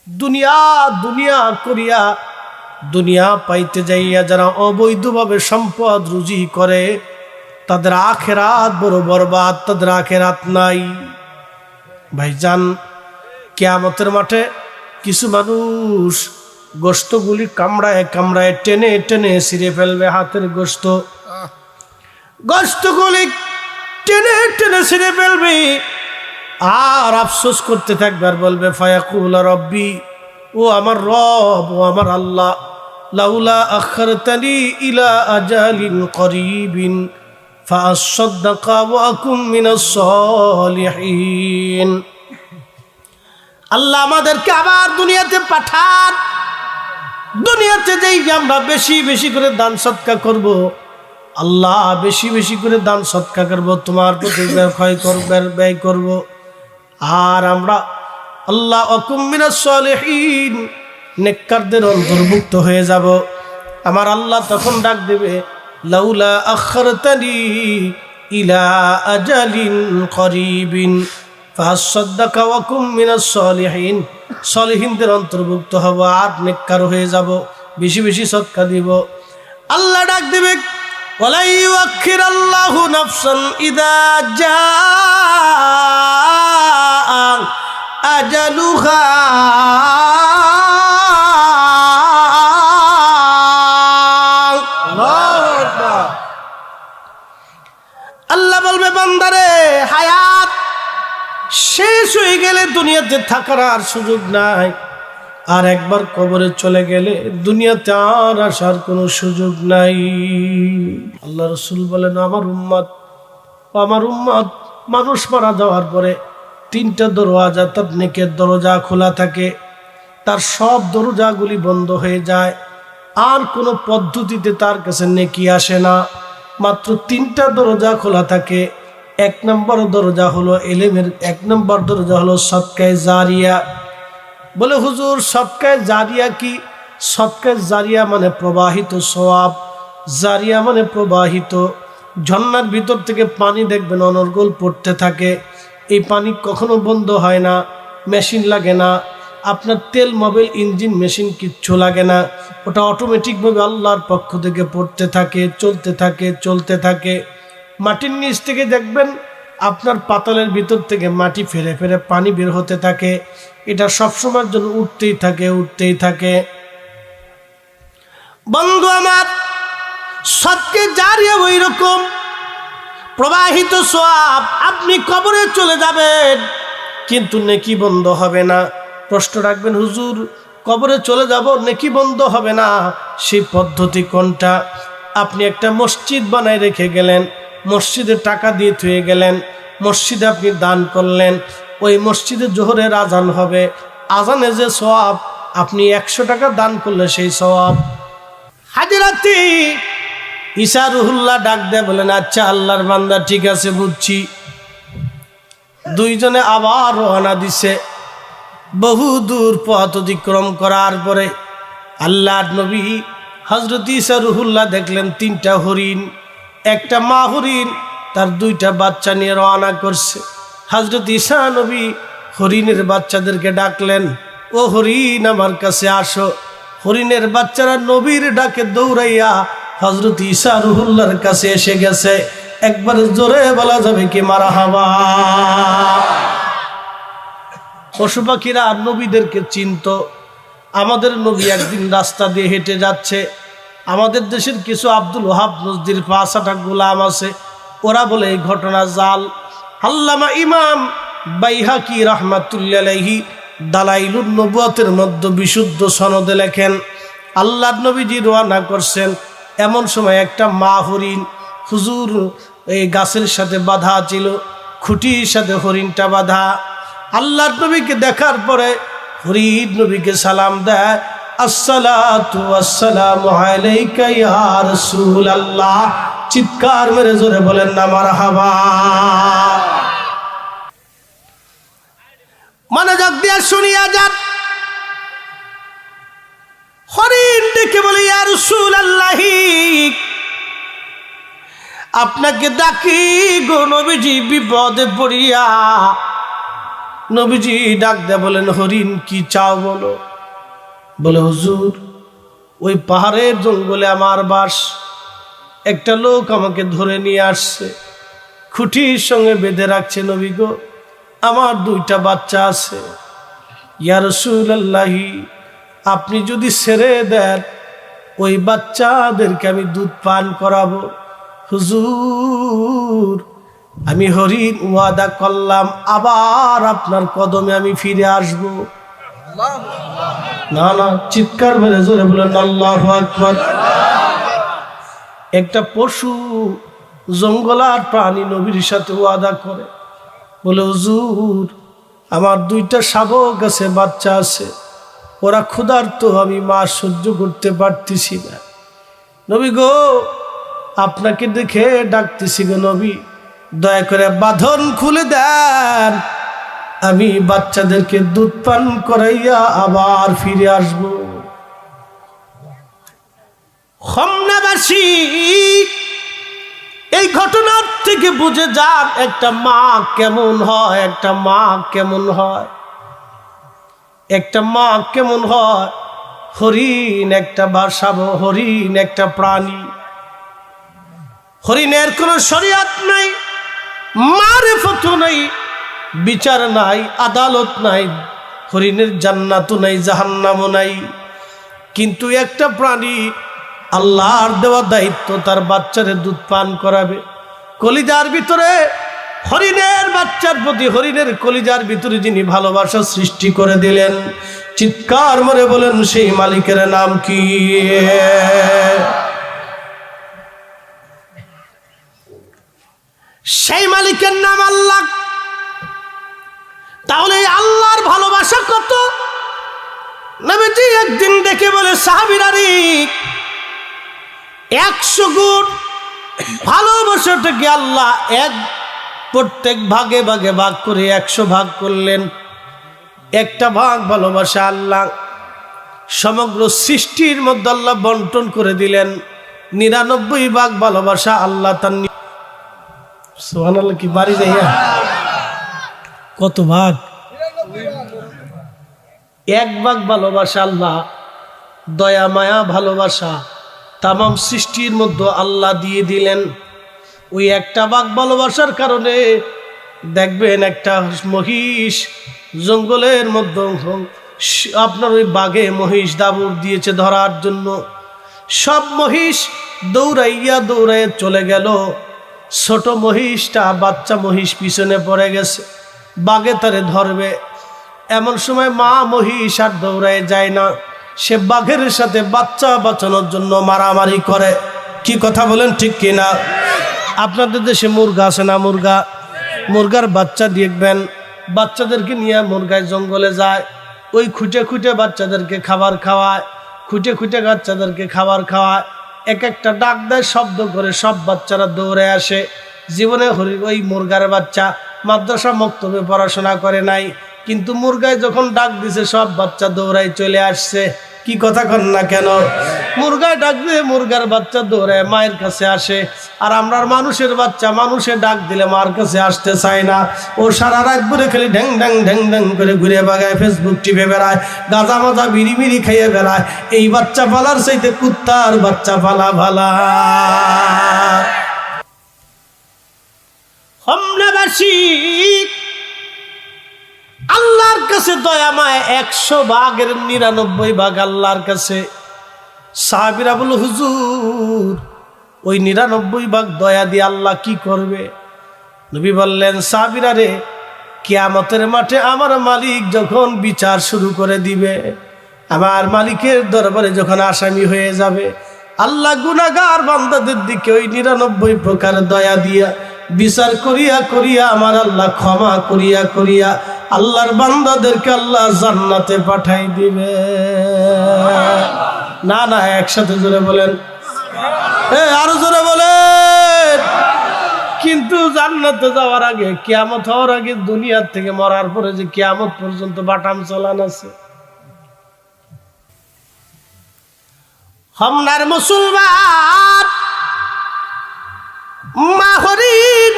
দুনিয়া দুনিয়া করিয়া দুনিয়া পাইতে যাইয়া যারা অবৈধভাবে সম্পদ রুজি করে তাদের আখেরাত বড় বরবাদ, তাদের আখেরাত নাই। ভাইজান, কিয়ামতের মাঠে কিছু মানুষ গোশতগুলি কামড়ায় কামড়ায় টেনে টেনে ছিঁড়ে ফেলবে, হাতের গোশতগুলি টেনে টেনে ছিঁড়ে ফেলবে, আর আফসোস করতে থাকবে আর বলবে ফায়াকুল রব্বি, ও আমার রব, ও আমার আল্লাহ, লাউলা আখারতানি ইলা আজালিন করিবিন ফাআসাদদাকা ওয়া আকুম মিনাস সালিহিন। আল্লাহ আমাদেরকে আবার দুনিয়াতে পাঠান, দুনিয়াতে যেই আমরা বেশি বেশি করে দান সদকা করব, আল্লাহ বেশি বেশি করে দান সদকা করব, তোমার প্রতি ব্যয় করব, আর আমরা আল্লাহ আকুম মিনাস সালিহিন নেককারদের অন্তর্ভুক্ত হয়ে যাব। আমার আল্লাহ তখন ডাক দেবে লাউলা আখারতানি ইলা আজালিন করিবিন ফাসাদদাকা ওয়া কুম মিনাস সালিহিন, সালিহিনদের অন্তর্ভুক্ত হব আর নেককার হয়ে যাব, বেশি বেশি সদকা দিব। আল্লাহ ডাক দেবে ওয়ালা ইউআখিরাল্লাহু নাফসান ইযা জাআ আজালুহা, আল্লাহ বলবে বান্দারে, হায়াত শেষ হয়ে গেলে দুনিয়াতে থাকার আর সুযোগ নাই, আর একবার কবরে চলে গেলে দুনিয়াতে আর আসার কোনো সুযোগ নাই। আল্লাহ রাসূল বলেন আমার উম্মত মানুষ মারা যাওয়ার পরে তিনটা দরওয়াজা, তার নেকের দরজা খোলা থাকে, তার সব দরজাগুলি বন্ধ হয়ে যায়, আর কোনো পদ্ধতিতে তার কাছে নেকি আসে না, মাত্র তিনটা দরজা খোলা থাকে। এক নম্বর দরজা হলো ইলমের, এক নম্বর দরজা হলো সদকায়ে জারিয়া। বলে হুজুর সদকায়ে জারিয়া কি? সদকায়ে জারিয়া মানে প্রবাহিত সওয়াব, জারিয়া মানে প্রবাহিত। ঝর্ণার ভিতর থেকে পানি দেখবেন অনর্গল পড়তে থাকে, এই পানি কখনো বন্ধ হয় না, মেশিন লাগে না, আপনার তেল মোবিল ইঞ্জিন মেশিন কিচ্ছু লাগে না, ওটা অটোমেটিকভাবে আল্লাহর পক্ষ থেকে পড়তে থাকে, চলতে থাকে। মাটির নিচ থেকে দেখবেন আপনার পাতালের ভিতর থেকে মাটি ফেরে ফেরে পানি বের হতে থাকে, এটা সবসময়ের জন্য উঠতেই থাকে। বন্ধু আমার, সদকায়ে জারিয়া ওই রকম প্রবাহিত সওয়াব। আপনি কবরে চলে যাবেন কিন্তু নেকি বন্ধ হবে না। প্রশ্ন রাখবেন হুজুর কবরে চলে যাব নেকি বন্ধ হবে না, সেই পদ্ধতি কোনটা? আপনি একটা মসজিদ বানায় রেখে গেলেন, মসজিদে টাকা দিয়ে থুয়ে গেলেন, মসজিদে আপনি দান করলেন, ওই মসজিদে জোহরের আজান হবে, আজানে যে সওয়াব, আপনি 100 টাকা দান করলে সেই সওয়াব। হাজিরাতি ঈসা রুহুল্লাহ ডাক দেয় বলেন আচ্ছা আল্লাহর বান্দা, ঠিক আছে বুঝছি। দুইজনে আবার রওনা দিছে। বহু দূর পথ অতিক্রম করার পরে আল্লাহর নবী হযরত ঈসা রুহুল্লাহ দেখলেন 3টা হরিণ, একটা মা হরিণ তার 2টা বাচ্চা নিয়ে রওনা করছে। হযরত ঈসা নবী হরিণের বাচ্চাদেরকে ডাকলেন, ও হরিণ আমার কাছে আসো। হরিণের বাচ্চারা নবীর ডাকে দৌড়াইয়া হযরত ঈসা রুহুল্লাহর কাছে এসে গেছে। একবার জোরে বলা যাবে কি মারহাবা। পশু পাখিরা আর নবীদেরকে চিনত। আমাদের নবী একদিন রাস্তা দিয়ে হেঁটে যাচ্ছে, আমাদের দেশের কিছু আব্দুল ওহাব নজদির 5-6টা গোলাম আছে, ওরা বলে এই ঘটনা জাল। আল্লামা ইমাম বাইহাকি রাহমাতুল্লাহি আলাইহি দালাইলুন নবুয়াতের মধ্যে বিশুদ্ধ সনদে লেখেন আল্লাহর নবীজি রওনা করছেন, এমন সময় একটা মা হরিণ হুজুর এই গাছের সাথে বাঁধা ছিল, খুঁটির সাথে হরিণটা বাঁধা। আল্লাহর নবীকে দেখার পরে হরিণ নবীকে সালাম দেয়, আসসালাতু ওয়াসসালামু আলাইকা ইয়া রাসূলুল্লাহ। চিৎকার মেরে জোরে বলেন না মারহাবা। মনোযোগ দিয়ে শুনিয়া যান। হরিণ ডেকে বলে ইয়া রাসূলুল্লাহ, আপনাকে ডাকি গো নবীজি, বিপদে পড়িয়া নবীজি ডাক দেয়া বলেন, হরিণ কি চাও বলো। বলে, হুজুর ওই পাহাড়ের জঙ্গলে আমার বাস, একটা লোক আমাকে ধরে নিয়ে আসছে, খুঁটির সঙ্গে বেঁধে রাখছে। নবী গো, আমার 2টা বাচ্চা আছে, ইয়া রাসূলুল্লাহি আপনি যদি ছেড়ে দেন ওই বাচ্চাদেরকে আমি দুধ পান করাবো। হুজুর আমি হরিণ ওয়াদা করলাম আবার আপনার কদমে আমি ফিরে আসবো। না না, চিৎকার মেরে জোরে বলেন আল্লাহু আকবার। একটা পশু জঙ্গলার প্রাণী নবীর সাথে ওয়াদা করে, বলে হুজুর আমার 2টা শাবক আছে, বাচ্চা আছে, ওরা ক্ষুধার্ত, আমি মা সহ্য করতে পারতেছি না। নবী গো আপনাকে দেখে ডাকতেছি গো নবী, দয়া করে বাঁধন খুলে দেন, আমি বাচ্চাদেরকে দুধ পান করাইয়া আবার ফিরে আসবো। খমনাবাসী এই ঘটনার থেকে বুঝে যান একটা মা কেমন হয়, একটা মা কেমন হয়, একটা মা কেমন হয়। হরিণ একটা বাসাব, হরিণ একটা প্রাণী, হরিণের কোনো শরিয়ত নাই, মারিফত নাই, বিচার নাই, আদালত নাই, হরিণের জান্নাতও নাই, জাহান্নামও নাই। কিন্তু একটা প্রাণী আল্লাহর দেওয়া দায়িত্ব, তার বাচ্চারে দুধ পান করাবে। কলিজার ভিতরে হরিণের বাচ্চার প্রতি, হরিণের কলিজার ভিতরে যিনি ভালোবাসা সৃষ্টি করে দিলেন, চিৎকার মরে বলেন সেই মালিকের নাম কি? সেই মালিকের নাম আল্লাহ। তাহলে আল্লাহর ভালোবাসা কত? নবীজি একদিন দেখে বলে, সাহাবীরা রে 100 গুণ ভালোবাসাটাকে আল্লাহ প্রত্যেক ভাগে ভাগে ভাগ করে 100 ভাগ করলেন। একটা ভাগ ভালোবাসা আল্লাহ সমগ্র সৃষ্টির মধ্যে আল্লাহ বন্টন করে দিলেন। 99 ভাগ ভালোবাসা আল্লাহ তার। সুবহানাল্লাহ, কি বাড়ি যাইয়া কত ভাগ? 1 ভাগ ভালোবাসা আল্লাহ, দয়া মায়া ভালোবাসা তামাম সৃষ্টির মধ্যে আল্লাহ দিয়ে দিলেন। ওই একটা ভাগ ভালোবাসার কারণে দেখবেন একটা মহিষ জঙ্গলের মধ্যে, আপনার ওই বাঘে মহিষ দাবুর দিয়েছে ধরার জন্য, সব মহিষ দৌড়াইয়া দৌড়াইয়া চলে গেল। ছোট মহিষটা, বাচ্চা মহিষ পিছনে পড়ে গেছে, বাঘে তারে ধরবে। এমন সময় মা মহিষ আর দৌড়ায় যায় না, সে বাঘের সাথে বাচ্চা বাঁচানোর জন্য মারামারি করে। কি কথা বলেন ঠিক কিনা? আপনাদের দেশে মুরগা আছে না? মুরগার বাচ্চা দেখবেন, বাচ্চাদেরকে নিয়ে মুরগায় জঙ্গলে যায়, ওই খুঁটে খুঁটে বাচ্চাদেরকে খাবার খাওয়ায়, খুঁটে খুঁটে বাচ্চাদেরকে খাবার খাওয়ায়, এক একটা ডাক দেয়, শব্দ করে, সব বাচ্চারা দৌড়ে আসে। জীবনে ওই মুরগার বাচ্চা মাদ্রাসা মক্তবে পড়াশোনা করে নাই, কিন্তু মুরগায় যখন ডাক দিছে সব বাচ্চা দৌড়ায় চলে আসছে। কি কথা কন না কেন? মুরগায় ডাক দিয়ে মুরগার বাচ্চা দৌড়ায় মায়ের কাছে আসে। আর আমরার মানুষের বাচ্চা মানুষে ডাক দিলে মার কাছে আসতে চায় না, ও সারা রাত ঘুরে খেলে ঢ্যাং ঢ্যাং ঢ্যাং ঢ্যাং করে ঘুরে বাগায়, ফেসবুক টিপে বেড়ায়, গাঁজা মাজা বিড়ি বিড়ি খাইয়ে বেড়ায়। এই বাচ্চা পালার চাইতে কুত্তার বাচ্চা পালা ভালা। হোমনাবাসী আল্লাহর কাছে দয়া মায় 100 ভাগের 99 ভাগ আল্লাহর কাছে। সাহাবীরা বলল, হুজুর ওই 99 ভাগ দয়া দিয়ে আল্লাহ কি করবে? নবী বললেন, সাহাবীরা রে, কিয়ামতের মাঠে আমার মালিক যখন বিচার শুরু করে দিবে, আমার মালিকের দরবারে যখন আসামি হয়ে যাবে, আল্লাহ গুনাহগার বান্দাদের দিকে ওই 99 প্রকার দয়া দিয়া বিচার করিয়া করিয়া আমার আল্লাহ ক্ষমা করিয়া করিয়া আল্লাহর বান্দাদেরকে আল্লাহ জান্নাতে পাঠাই দিবে। না না, একসাথে জোরে বলেন, আরো জোরে বলেন। কিন্তু জান্নাতে যাওয়ার আগে, কিয়ামত হওয়ার আগে, দুনিয়ার থেকে মরার পরে যে কিয়ামত পর্যন্ত বাটাম চলান আছে। হামনার মুসলমান মা হরিণ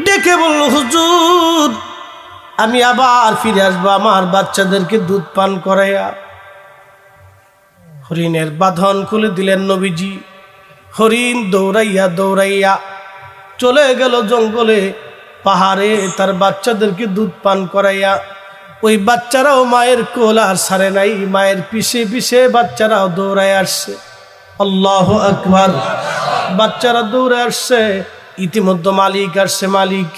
ডেকে বলল, হুজুর আমি আবার ফিরে আসবো আমার বাচ্চাদেরকে দুধ পান করাইয়া। হরিণের বাঁধন খুলে দিলেন নবীজি। হরিণ দৌড়াইয়া দৌড়াইয়া চলে গেল জঙ্গলে, পাহাড়ে তার বাচ্চাদেরকে দুধ পান করাইয়া। ওই বাচ্চারাও মায়ের কোল আর ছাড়ে নাই, মায়ের পিছে পিছে বাচ্চারাও দৌড়ায় আসছে। আল্লাহু আকবার। বাচ্চারা দৌড়ে আসছে, ইতিমধ্যে মালিক আসছে। মালিক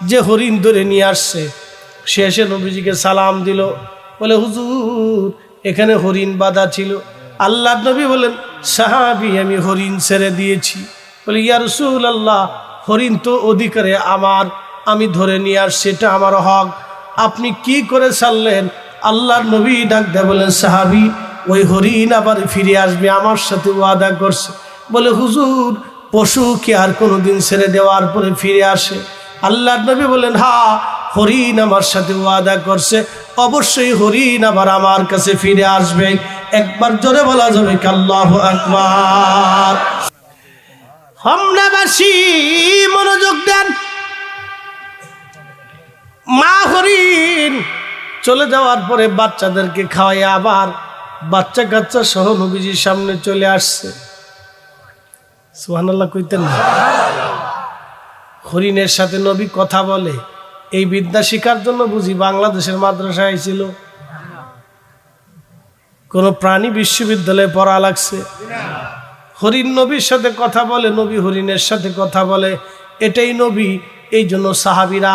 যে হরিণ ধরে নিয়ে আসছে সে এসে নবীজিকে সালাম দিল, বলে হুজুর এখানে হরিণ বাঁধা ছিল। আল্লাহর নবী বলেন, সাহাবী আমি হরিণ ছেড়ে দিয়েছি। বলে ইয়া রাসূলুল্লাহ, হরিণ তো অধিকারে আমার, আমি ধরে নিয়ে আসছি, এটা আমার হক, আপনি কি করে ছাড়লেন? আল্লাহর নবী ডাক দেয় বলেন, সাহাবী ওই হরিণ আবার ফিরে আসবে, আমার সাথে ওয়াদা করছে। বলে হুজুর পশু কি আর কোনোদিন ছেড়ে দেওয়ার পরে ফিরে আসে? আল্লাহর নবী বলেন, হ্যাঁ হরিণ আমার সাথে ওয়াদা করছে, অবশ্যই হরিণ আবার আমার কাছে ফিরে আসবে। একবার জোরে বলা যাবে কি আল্লাহু আকবার। হোমনাবাসী মনোযোগ দেন। মা হরিণ চলে যাওয়ার পরে বাচ্চাদেরকে খাওয়াই আবার বাচ্চা কাচ্চা সহ নবীজির সামনে চলে আসছে। সুবহানাল্লাহ কইতেন না? হরিণের সাথে নবী কথা বলে, এই বিদ্যা শিখার জন্য বুঝি বাংলাদেশের মাদ্রাসায় ছিল? কোন প্রাণী বিশ্ববিদ্যালয়ে পড়া লাগছে? হরিণ নবীর সাথে কথা বলে, নবী হরিণের সাথে কথা বলে, এটাই নবী। এই জন্য সাহাবীরা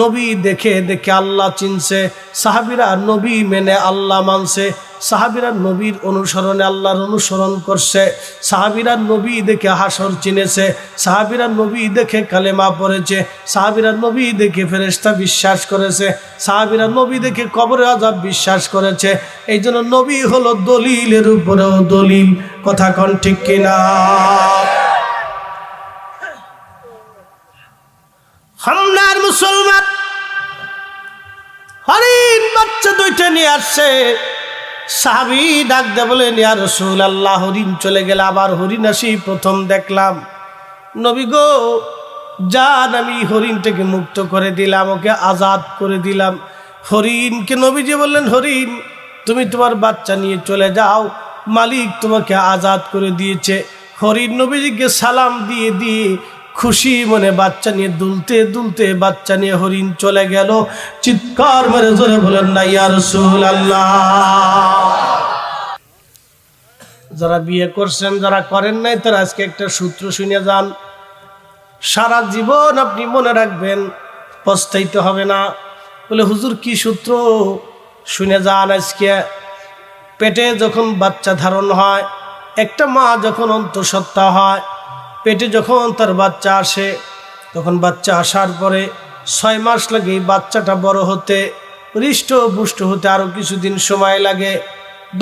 নবী দেখে দেখে আল্লাহ চিনছে, সাহাবীরা নবী মেনে আল্লাহ মানছে, সাহাবীরা নবীর অনুসরণে আল্লাহর অনুসরণ করছে, সাহাবীরা নবী দেখে হাসর চিনেছে, সাহাবীরা নবী দেখে কালেমা পড়েছে, সাহাবীরা নবী দেখে ফেরেশতা বিশ্বাস করেছে, সাহাবীরা নবী দেখে কবরে আযাব বিশ্বাস করেছে। এই জন্য নবী হলো দলিলের উপরেও দলিল। কথা কোন ঠিক কিনা? হামনার মুসলমান হরিণ বাচ্চা দুইটা নিয়ে আসছে। সাহাবী ডাক দে বলেন, ইয়া রাসূলুল্লাহ হরিণ চলে গেল, আবার হরিণ আসি প্রথম দেখলাম। নবী গো জান, আমি হরিণটাকে মুক্ত করে দিলাম, ওকে আজাদ করে দিলাম। হরিণকে নবীজি বললেন, হরিণ তুমি তোমার বাচ্চা নিয়ে চলে যাও, মালিক তোমাকে আজাদ করে দিয়েছে। হরিণ নবীজিকে সালাম দিয়ে দিয়ে খুশি মনে বাচ্চা নিয়ে দুলতে দুলতে বাচ্চা নিয়ে হরিণ চলে গেল। চিৎকার মেরে জোরে বলেন না ইয়া রাসূলুল্লাহ। যারা বিয়ে করছেন, যারা করেন নাই, তারা আজকে একটা সূত্র শুনে যান, সারা জীবন আপনি মনে রাখবেন, পস্তাইতে হবে না। বলে হুজুর কি সূত্র? শুনে যান। আজকে পেটে যখন বাচ্চা ধারণ হয়, একটা মা যখন অন্তঃসত্ত্বা হয়, পেটে যখন তার বাচ্চা আসে, তখন বাচ্চা আসার পরে 6 মাস লাগে এই বাচ্চাটা বড় হতে, হৃষ্টপুষ্ট হতে আরো কিছুদিন সময় লাগে।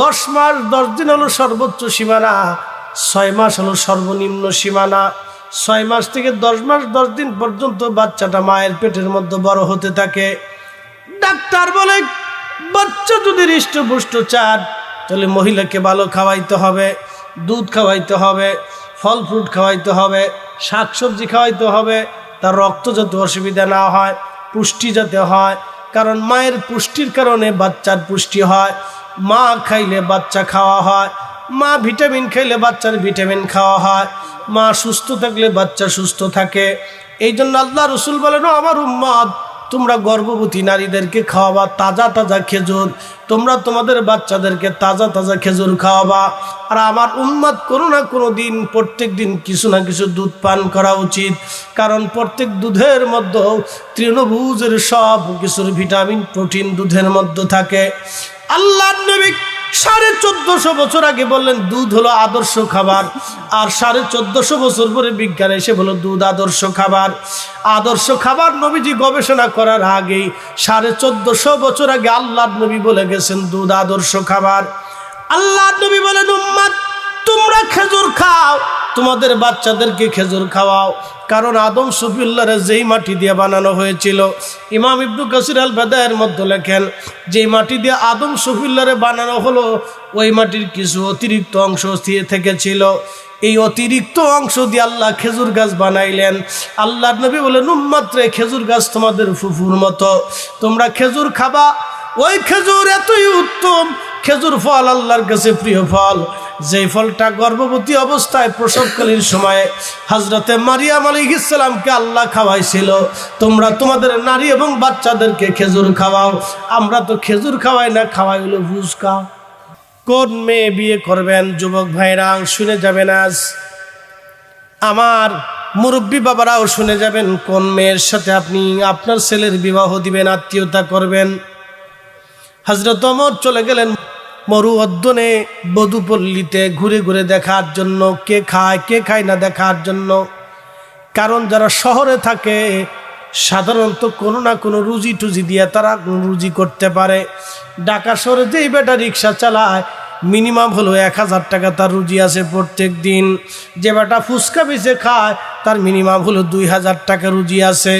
10 মাস 10 দিন হলো সর্বোচ্চ সীমানা, 6 মাস হলো সর্বনিম্ন সীমানা। 6 মাস থেকে 10 মাস 10 দিন পর্যন্ত বাচ্চাটা মায়ের পেটের মধ্যে বড় হতে থাকে। ডাক্তার বলে বাচ্চা যদি হৃষ্টপুষ্ট চান তাহলে মহিলাকে ভালো খাওয়াইতে হবে, দুধ খাওয়াইতে হবে, ফল ফ্রুট খাওয়াইতে হবে, শাকসবজি খাওয়াইতে হবে, তার রক্ত যাতে অসুবিধা না হয়, পুষ্টি যাতে হয়। কারণ মায়ের পুষ্টির কারণে বাচ্চার পুষ্টি হয়, মা খাইলে বাচ্চা খাওয়া হয়, মা ভিটামিন খাইলে বাচ্চার ভিটামিন খাওয়া হয়, মা সুস্থ থাকলে বাচ্চা সুস্থ থাকে। এই জন্য আল্লাহ রসুল বলেন, আমার উম্মত তোমরা গর্ভবতী নারীদেরকে খাওয়াবা তাজা তাজা খেজুর, তোমরা তোমাদের বাচ্চাদেরকে তাজা তাজা খেজুর খাওয়াবা। আর আমার উম্মত কোনো না কোনো দিন প্রত্যেক দিন কিছু না কিছু দুধ পান করা উচিত, কারণ প্রত্যেক দুধের মধ্যে তৃণভোজের সব কিছুর ভিটামিন প্রোটিন দুধের মধ্যে থাকে। আল্লাহর নবী 1450 বছর আগে বললেন দুধ হলো আদর্শ খাবার, আর 1450 বছর পরে বিজ্ঞান এসে বলল দুধ আদর্শ খাবার। আদর্শ খাবার নবীজি গবেষণা করার আগেই 1450 বছর আগে আল্লাহর নবী বলে গেছেন দুধ আদর্শ খাবার। আল্লাহর নবী বলেন, উম্মত তোমরা খেজুর খাও, তোমাদের বাচ্চাদেরকে খেজুর খাওয়াও, কারণ আদম সফিউল্লাহর যেই মাটি দিয়ে বানানো হয়েছিল, ইমাম ইবনে কাসির আল বাদায়ের মধ্যে লেখেন, যেই মাটি দিয়ে আদম সফিউল্লাহরে বানানো হলো ওই মাটির কিছু অতিরিক্ত অংশ থেকেছিল। এই অতিরিক্ত অংশ দিয়ে আল্লাহ খেজুর গাছ বানাইলেন। আল্লাহর নবী বলেন, উম্মতরে খেজুর গাছ তোমাদের ফুফুর মতো, তোমরা খেজুর খাবা। ওই খেজুর এতই উত্তম, খেজুর ফল আল্লাহর কাছে প্রিয় ফল, যেই ফলটা গর্ভবতী অবস্থায় প্রসবকালীন সময়ে হযরতে মারিয়াম আলাইহিস সালামকে আল্লাহ খাওয়াইছিল। তোমরা তোমাদের নারী এবং বাচ্চাদেরকে খেজুর খাওয়াও। আমরা তো খেজুর খাওয়াই না, খাওয়াই হলো ফুচকা। কোন মেয়ে বিয়ে করবেন যুবক ভাইরা শুনে যাবেন, আজ আমার মুরব্বী বাবারাও শুনে যাবেন, কোন মেয়ের সাথে আপনি আপনার ছেলের বিবাহ দিবেন, আত্মীয়তা করবেন। হযরত ওমর চলে গেলেন মরু অধ্যনে বধূপল্লীতে ঘুরে ঘুরে দেখার জন্য, কে খায় না দেখার জন্য। কারণ যারা শহরে থাকে সাধারণত কোনো না কোনো রুজি টুজি দিয়ে তারা রুজি করতে পারে। ঢাকা শহরে যেই বেটা রিক্সা চালায় মিনিমাম হলো 1000 টাকা তার রুজি আছে প্রত্যেক দিন। যে বেটা ফুচকা বেচে খায় তার মিনিমাম হলো 2000 টাকা রুজি আছে।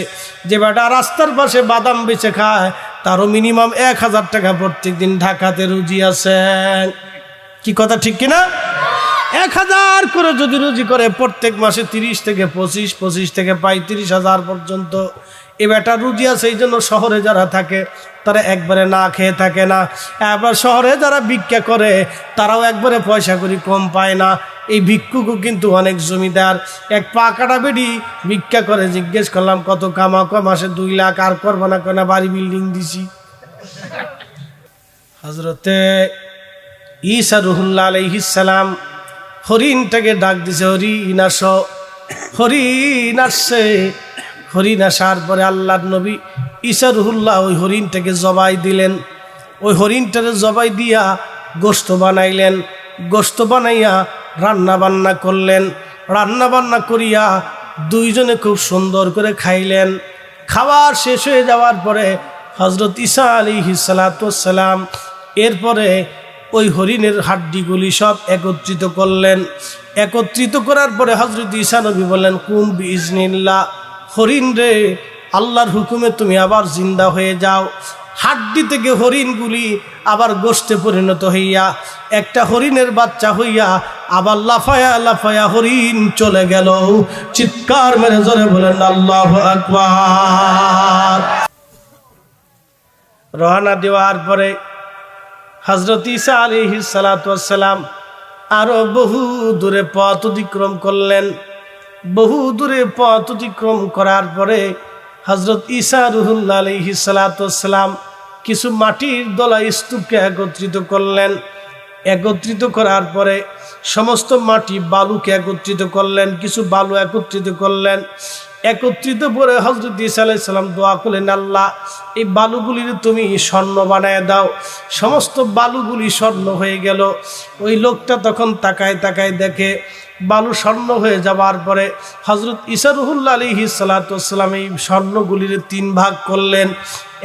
যে বেটা রাস্তার পাশে বাদাম বেচে খায় তারও মিনিমাম 1000 টাকা প্রত্যেক দিন ঢাকাতে রুজি আছে। কি কথা ঠিক কিনা? 1000 করে যদি রুজি করে প্রত্যেক মাসে 30 থেকে 25 থেকে 35,000 পর্যন্ত এ বেটা রুজি আছে। এই জন্য শহরে যারা থাকে তারা একবারে না খেয়ে থাকে না। আবার শহরে যারা ভিক্ষা করে তারাও একবারে পয়সা করি কম পায় না। এই ভিক্ষুকও কিন্তু অনেক জমিদার। এক পা কাটা বেডি ভিক্ষা করে, জিজ্ঞেস করলাম কত কামা, মাসে 2 লাখ। আর করবো না, কেন বাড়ি বিল্ডিং দিছি। হযরতে ঈসা রুহুল্লাহ আলাইহিস সালাম হরিণটাকে ডাক দিছে, হরিণ আসো। হরিণ আসছে। হরিণ আসার পরে আল্লাহর নবী ঈসা রুহুল্লাহ ওই হরিণটাকে জবাই দিলেন। ওই হরিণটাকে জবাই দিয়া গোশত বানাইলেন। গোশত বানাইয়া রান্না বান্না করলেন। রান্না বান্না করিয়া দুইজনে খুব সুন্দর করে খাইলেন। খাবার শেষ হয়ে যাওয়ার পরে হযরত ঈসা আলাইহিস সালাতু ওয়াস সালাম এরপরে ওই হরিণের হাড্ডিগুলি সব একত্রিত করলেন। একত্রিত করার পরে হযরত ঈসা নবী বললেন, কুম বিইজনিল্লাহ, হরিণ রে আল্লাহর হুকুমে তুমি আবার জিন্দা হয়ে যাও। হাড্ডি থেকে হরিণগুলি আবার গোশতে পরিণত হইয়া একটা হরিণের বাচ্চা হইয়া আবার লাফায়া লাফায়া হরিণ চলে গেল। চিৎকার মেরে জোরে বলেন আল্লাহু আকবার। রওনা দেওয়ার পরে হযরত ঈসা আলাইহিস সালাতু ওয়াস সালাম আরো বহু দূরে পথ অতিক্রম করলেন। বহু দূরে পথ অতিক্রম করার পরে হযরত ঈসা রুহুল্লাহ আলাইহিস সালাতু ওয়াস সালাম কিছু মাটির দলা স্তূপকে একত্রিত করলেন। একত্রিত করার পরে সমস্ত মাটি বালুকে একত্রিত করলেন, কিছু বালু একত্রিত করলেন। একত্রিত করে হযরত ঈসা আলাইহিস সালাম দোয়া করলেন, আল্লাহ এই বালুগুলির তুমি স্বর্ণ বানায় দাও। সমস্ত বালুগুলি স্বর্ণ হয়ে গেল। ওই লোকটা তখন তাকায় তাকায় দেখে বালু স্বর্ণ হয়ে যাওয়ার পরে হযরত ঈসা রুহুল্লাহ আলাইহিস সালাতু ওয়াস সালাম এই স্বর্ণগুলির 3 ভাগ করলেন।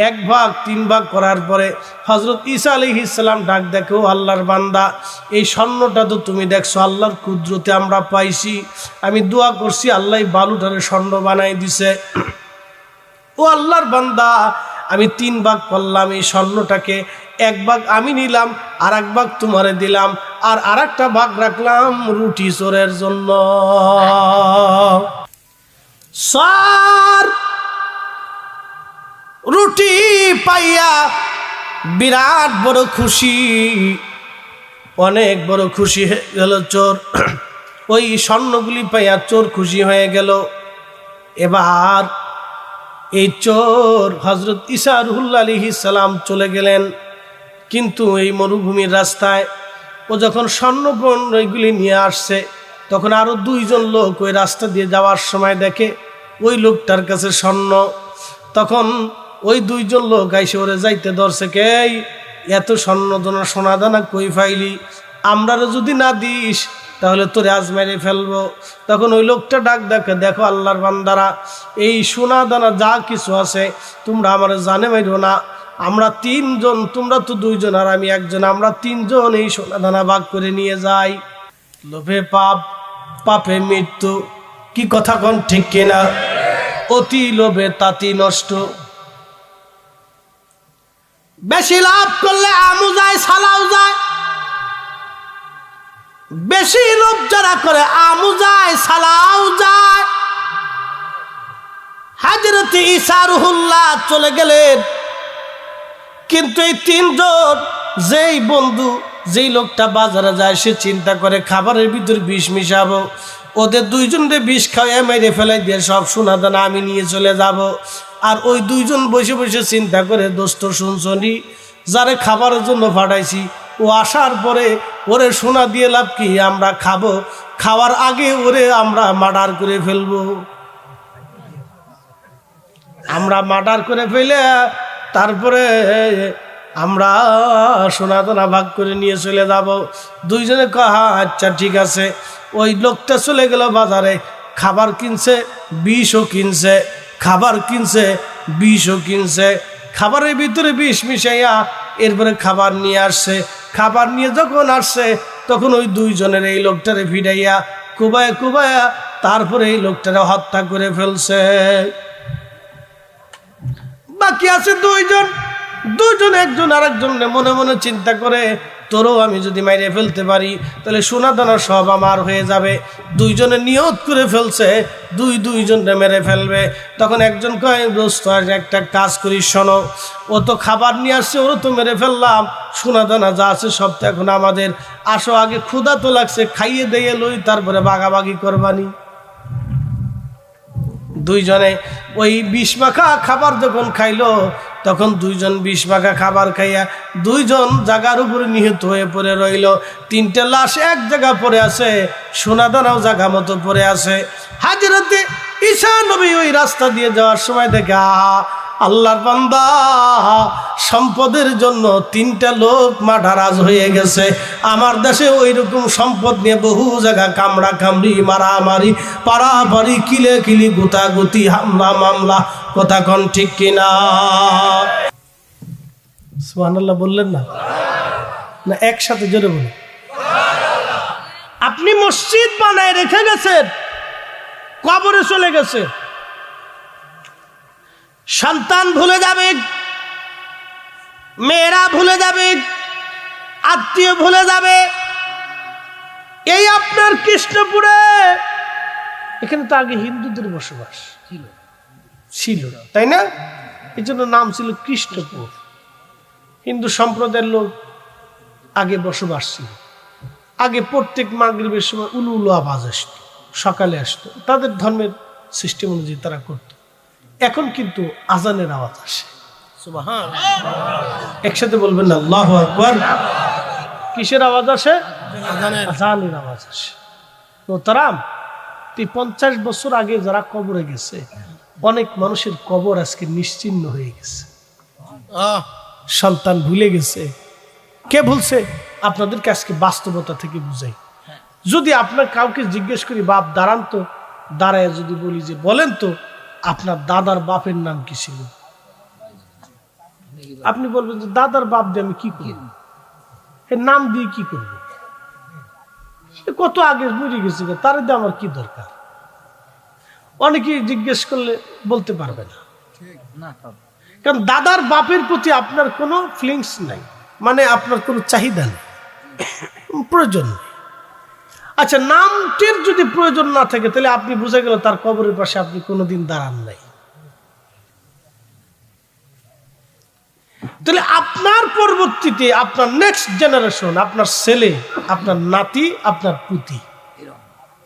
1 ভাগ 3 ভাগ করার পরে হযরত ঈসা আলাইহিস সালাম ডাক দেখো, আল্লাহর বান্দা এই স্বর্ণটা তো তুমি দেখছো আল্লাহর কুদরতে আমরা পাইছি। আমি দোয়া করছি আল্লাহ বালুটারে স্বর্ণ বানাই দিছে। ও আল্লাহর বান্দা, আমি 3 ভাগ করলাম এই স্বর্ণটাকে, 1 ভাগ আমি নিলাম, আর 1 ভাগ তোমারে দিলাম, আর আরেকটা ভাগ রাখলাম রুটি চোরের জন্য। রুটি পাইয়া বিরাট বড় খুশি, অনেক বড় খুশি হয়ে গেল চোর। ওই স্বর্ণগুলি পাইয়া চোর খুশি হয়ে গেল। এবার এই চোর হযরত ঈসা রুহুল্লাহ আলাইহিস সালাম চলে গেলেন। কিন্তু এই মরুভূমির রাস্তায় ও যখন স্বর্ণপণ ওইগুলি নিয়ে আসছে তখন আরো 2 জন লোক ওই রাস্তা দিয়ে যাওয়ার সময় দেখে ওই লোকটার কাছে স্বর্ণ। তখন ওই 2 জন লোক আইসে ওরে যাইতে ধরছে, কে এত স্বর্ণদানা সোনাদানা কই ফাইলি, আমরারও যদি না দিস তাহলে তোরে আজ মেরে ফেলবো। তখন ওই লোকটা ডাক দেখে, দেখো আল্লাহর বান্দারা, এই সোনা দানা যা কিছু আছে তোমরা আমার জানে মাইরো না। আমরা 3 জন, তোমরা তো 2 জন আর আমি 1 জন, আমরা 3 জন এই সোনা দানা ভাগ করে নিয়ে যাই। লোভে পাপ পাপে মৃত্যু। কি কথা কোন ঠিক কিনা? অতি লোভে তাতি নষ্ট। বেশি লাভ করলে আমু যায় সালাও যায়, বেশি লোভ যারা করে আমু যায় সালাও যায়। হযরত ঈসা রুহুল্লাহ চলে গেলেন, কিন্তু এই তিনজন, যেই বন্ধু, যেই লোকটা বাজারে যায় সে চিন্তা করে খাবারের ভিতর বিষ মিশাবো, ওদের দুইজনকে বিষ খাওয়াই মেরে ফেলাই দিয়ে সব সোনা দানা আমি নিয়ে চলে যাব। আর ওই দুইজন বসে বসে চিন্তা করে, দোস্ত শুনছনি, যারে খাবারের জন্য পাঠাইছি ও আসার পরে ওরে সোনা দিয়ে লাভ কি, আমরা খাবো, খাওয়ার আগে ওরে আমরা মার্ডার করে ফেলবো। আমরা মার্ডার করে ফেলে তারপরে আমরা সোনা দানা ভাগ করে নিয়ে চলে যাব। দুইজনে কহা আচ্ছা ঠিক আছে। ওই লোকটা চলে গেল বাজারে, খাবার কিনছে, বিষও কিনছে, খাবার কিনছে, বিষও কিনছে, খাবারের ভিতরে বিষ মিশাইয়া এরপরে খাবার নিয়ে আসছে। খাবার নিয়ে যখন আসছে তখন ওই দুইজনের এই লোকটারে ভিড়াইয়া কুবায়া কুবায়া তারপরে এই লোকটারে হত্যা করে ফেলছে। বাকি আছে দুইজন, একজন আর একজন মনে মনে চিন্তা করে, তোরও আমি যদি মাইরে ফেলতে পারি তাহলে সোনা দানা সব আমার হয়ে যাবে। দুইজনে নিয়ত করে ফেলছে দুইজনকে মেরে ফেলবে। তখন একজন কয়, দোস্ত একটা কাজ করি, শোনো, ও তো খাবার নিয়ে আসছে, ওরও তো মেরে ফেললাম, সোনা দানা যা আছে সব তো এখন আমাদের, আসো আগে ক্ষুধা তো লাগছে, খাইয়ে দিয়ে লই, তারপরে বাগাবাগি করবানি। দুইজনে ওই বিষ মাখা খাবার যখন খাইলো তখন দুইজন বিষ মাখা খাবার খাইয়া দুইজন জায়গার উপরে নিহত হয়ে পড়ে রইল। তিনটা লাশ এক জায়গা পড়ে আছে, সোনা দানাও জায়গা মতো পড়ে আছে। হযরত ঈসা নবী ওই রাস্তা দিয়ে যাওয়ার সময় দেখে, আহা, আল্লাহর বান্দা, সম্পদের জন্য তিনটা লোক মার্ডারাজ হয়ে গেছে। আমার দেশে ওই রকম সম্পদ নিয়ে বহু জায়গা কামড়া কামড়ি, মারামারি, পারাপারি, কিলে কিলি, গুতাগুতি, হামলা মামলা। কথা কোন ঠিক কিনা? সুবহানাল্লাহ বললেন না? না একসাথে জোরে বলুন। আপনি মসজিদ বানায় রেখে গেছেন, কবরে চলে গেছে, সন্তান ভুলে যাবে, মেয়েরা ভুলে যাবে, আত্মীয় ভুলে যাবে। এই আপনার কৃষ্ণপুরে, এখানে তো আগে হিন্দুদের বসবাস ছিল, তাই না? এই জন্য নাম ছিল কৃষ্ণপুর। হিন্দু সম্প্রদায়ের লোক আগে বসবাস ছিল। আগে প্রত্যেক মাগরিবের সময় উলু উলু আওয়াজ আসতো, সকালে আসতো, তাদের ধর্মের সিস্টেম অনুযায়ী তারা করত। এখন কিন্তু আজানের আওয়াজ আসে। সুবহানাল্লাহ, একসাথে বলবেন না আল্লাহু আকবার। কিসের আওয়াজ আসে? আজানের আওয়াজ আসে। মোহতারাম, 50 বছর আগে যারা কবরে গেছে, অনেক মানুষের কবর আজকে নিশ্চিহ্ন হয়ে গেছে। সন্তান ভুলে গেছে। কে ভুলছে? আপনাদেরকে আজকে বাস্তবতা থেকে বুঝাই। যদি আপনার কাউকে জিজ্ঞেস করি, বাপ দাঁড়ান তো, দাঁড়ায় যদি বলি যে বলেন তো আপনার দাদার বাপের নাম কি ছিল, আপনি বলবেন যে দাদার বাপ দিয়ে আমি কি করব, এর নাম দিয়ে কি করব, কত আগে মরে গেছে, তার দিয়ে আমার কি দরকার। অনেকেই জিজ্ঞেস করলে বলতে পারবে না, কারণ দাদার বাপের প্রতি আপনার কোনো ফিলিংস নাই, মানে আপনার কোনো চাহিদা নেই, প্রয়োজন নেই। আচ্ছা, নামটির যদি প্রয়োজন না থাকে তাহলে আপনি বুঝে গেল তার কবরের পাশে আপনি কোনোদিন দাঁড়ান নাই। তাহলে আপনার পরবর্তীতে আপনার নেক্সট জেনারেশন, আপনার ছেলে, আপনার নাতি, আপনার পুতি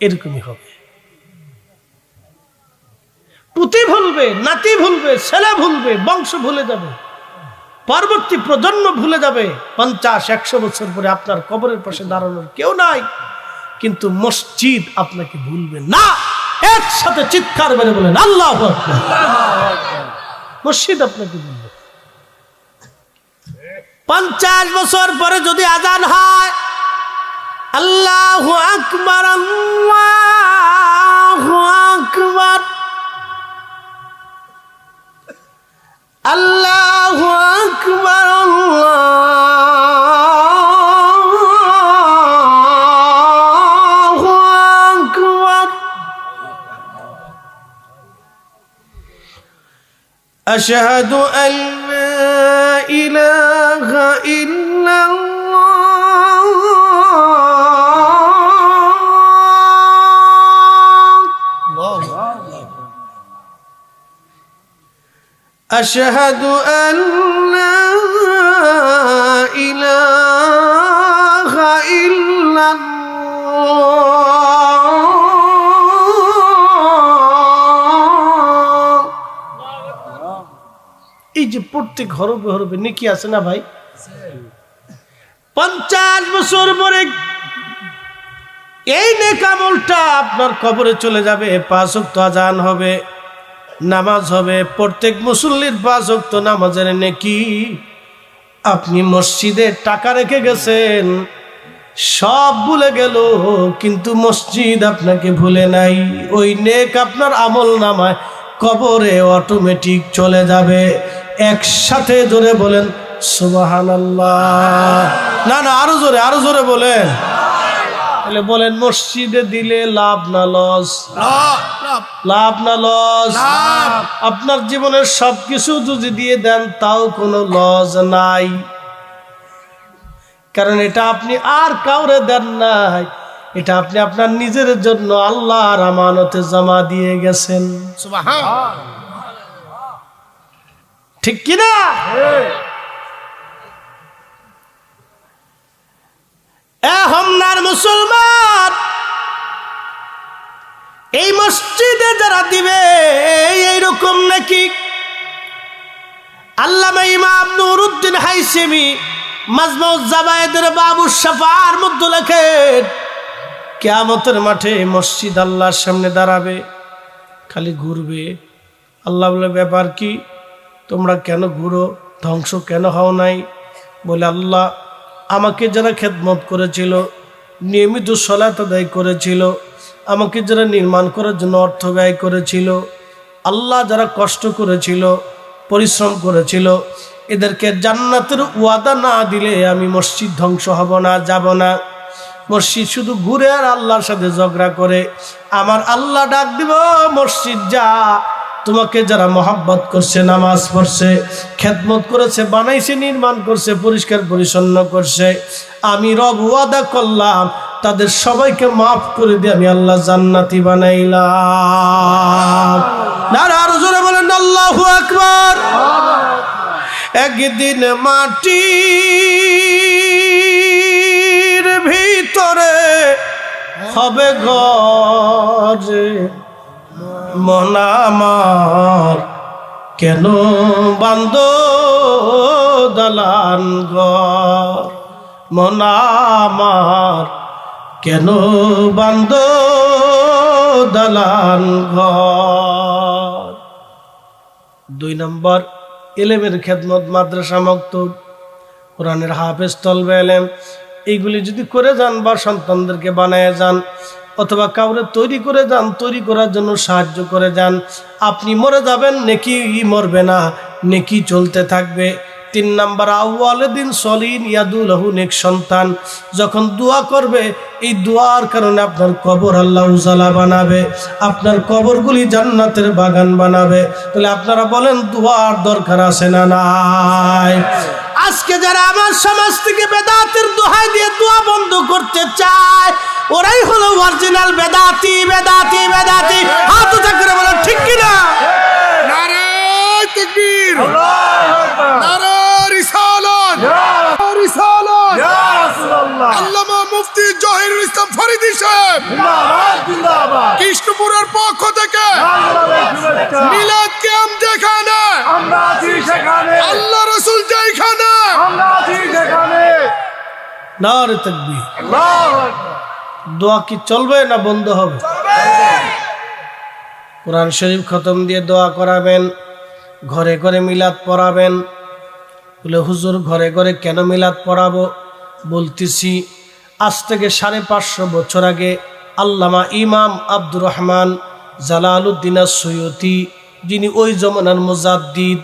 এরকমই হবে। পুতি ভুলবে, নাতি ভুলবে, ছেলে ভুলবে, বংশ ভুলে যাবে, পরবর্তী প্রজন্ম ভুলে যাবে। 50-100 বছর পরে আপনার কবরের পাশে দাঁড়ানোর কেউ নাই, কিন্তু মসজিদ আপনাকে ভুলবে না। একসাথে চিৎকার মেরে বলেন আল্লাহু আকবার। মসজিদ আপনাকে ভুলবে। 50 বছর পরে যদি আজান হয়, আল্লাহু আকবার, আল্লাহু আকবার, আল্লাহু আকবার, আল্লাহু আকবার। আশহাদু আল্লা ইলাহা ইল্লাল্লাহ আশহাদু আল্লা ইলাহা ইল্লাল্লাহ। এই যে প্রত্যেক হরফে হরফে নেকি আছে না ভাই? 50 বছর পরে এই নেক আমলটা আপনার কবরে চলে যাবে। 5 ওয়াক্ত আযান হবে, নামাজ হবে, প্রত্যেক মুসল্লির 5 ওয়াক্ত নামাজের নেকি। আপনি মসজিদে টাকা রেখে গেছেন, সব ভুলে গেল, কিন্তু মসজিদ আপনাকে ভুলে নাই। ওই নেক আপনার আমল নামায় কবরে অটোমেটিক চলে যাবে। একসাথে জোরে বলেন সুবহানাল্লাহ। না না, আরো জোরে বলেন। তাহলে বলেন, মসজিদে দিলে লাভ না লস? লাভ না লস? আপনার জীবনের সবকিছু যদি দিয়ে দেন তাও কোনো লস নাই, কারণ এটা আপনি আর কাউরে দেন নাই, এটা আপনি আপনার নিজের জন্য আল্লাহর আমানতে জমা দিয়ে গেছেন। সুবহানাল্লাহ, ঠিক কিনা? হোমনার মুসলমান, এই মসজিদে যারা দিবে এইরকম নাকি আল্লামা ইমাম নুরউদ্দিন হাইসেমি মাজমাউজ জাবায়েদের বাবু শাফার মধ্যে লেখেন, কিয়ামতের মাঠে মসজিদ আল্লাহর সামনে দাঁড়াবে, খালি ঘুরবে। আল্লাহ বলে, ব্যাপার কি, তোমরা কেন ঘুরো, ধ্বংস কেন হও নাই? বলে, আল্লাহ আমাকে যারা খেদমত করেছিল, নিয়মিত সালাত আদায় করেছিল, আমাকে যারা নির্মাণ করার জন্য অর্থ ব্যয় করেছিল, আল্লাহ যারা কষ্ট করেছিল, পরিশ্রম করেছিল, এদেরকে জান্নাতের ওয়াদা না দিলে আমি মসজিদ ধ্বংস হব না, যাব না। মসজিদ শুধু ঘুরে আর আল্লাহর সাথে ঝগড়া করে। আমার আল্লাহ ডাক দিব, মসজিদ যা, তোমাকে যারা মহাব্বত করছে, নামাজ পড়ছে, খেদমত করেছে, বানাইছে, নির্মাণ করছে, পরিষ্কার পরিচ্ছন্ন করছে, আমি রব ওয়াদা করলাম তাদের সবাইকে মাফ করে দিয়ে আমি আল্লাহ জান্নাতি বানাইলাম। নারা আরো জোরে বলেন আল্লাহু আকবার। একদিন মাটির ভিতরে হবে ঘর, মন আমার কেন বান্দ দালান ঘর, মন আমার কেন বান্দ দালান ঘর। 2 নম্বর, ইলমের খেদমত, মাদ্রাসা মক্তব, কোরআনের হাফেজ, তলবে ইলম, এইগুলি যদি করে যান বা সন্তানদেরকে বানায় যান অথবা কাউরে তৈরি করে যান, তৈরি করার জন্য সাহায্য করে যান, আপনি মরে যাবেন, নেকি মরবে না, নেকি চলতে থাকবে। 3 নম্বর, আউয়ালুদ্দিন সলিন ইয়াদুলাহু, নেক সন্তান যখন দোয়া করবে, এই দোয়ার কারণে আপনার কবর আল্লাহ উজালা বানাবে, আপনার কবরগুলি জান্নাতের বাগান বানাবে। তাহলে আপনারা বলেন, দোয়ার দরকার আছে না নাই? আজকে যারা আমার সমাজ থেকে বেদাতের দোহাই দিয়ে দোয়া বন্ধ করতে চায়, ওরাই হলো অরিজিনাল বেদাতি। বেদাতি বেদাতি, হাত উঁচা করে বলেন ঠিক কিনা? নারে তাকবীর, নারে রিসালাত, রিসালাত, ইয়া রাসূলুল্লাহ। আল্লামা মুফতি জহিরুল ইসলাম ফরিদী সাহেব জিন্দাবাদ, জিন্দাবাদ। কৃষ্ণপুরের পক্ষ থেকে মিলাদ ক্যাম্প যেখানে, আমরা আছি সেখানে, আল্লাহ রাসূল যেখানে, আমরা আছি সেখানে। নারে তাকবীর। আল্লাহু আকবার। দোয়া কি চলবে না বন্ধ হবে? কোরআন শরীফ খতম দিয়ে দোয়া করাবেন, ঘরে ঘরে মিলাদ পড়াবেন। বলে, হুজুর ঘরে ঘরে কেন মিলাদ পড়াবো? বলতেছি, আজ থেকে 550 বছর আগে আল্লামা ইমাম আব্দুর রহমান জালালউদ্দিন আস-সুয়ুতি, যিনি ওই জমানার মুজাদ্দিদ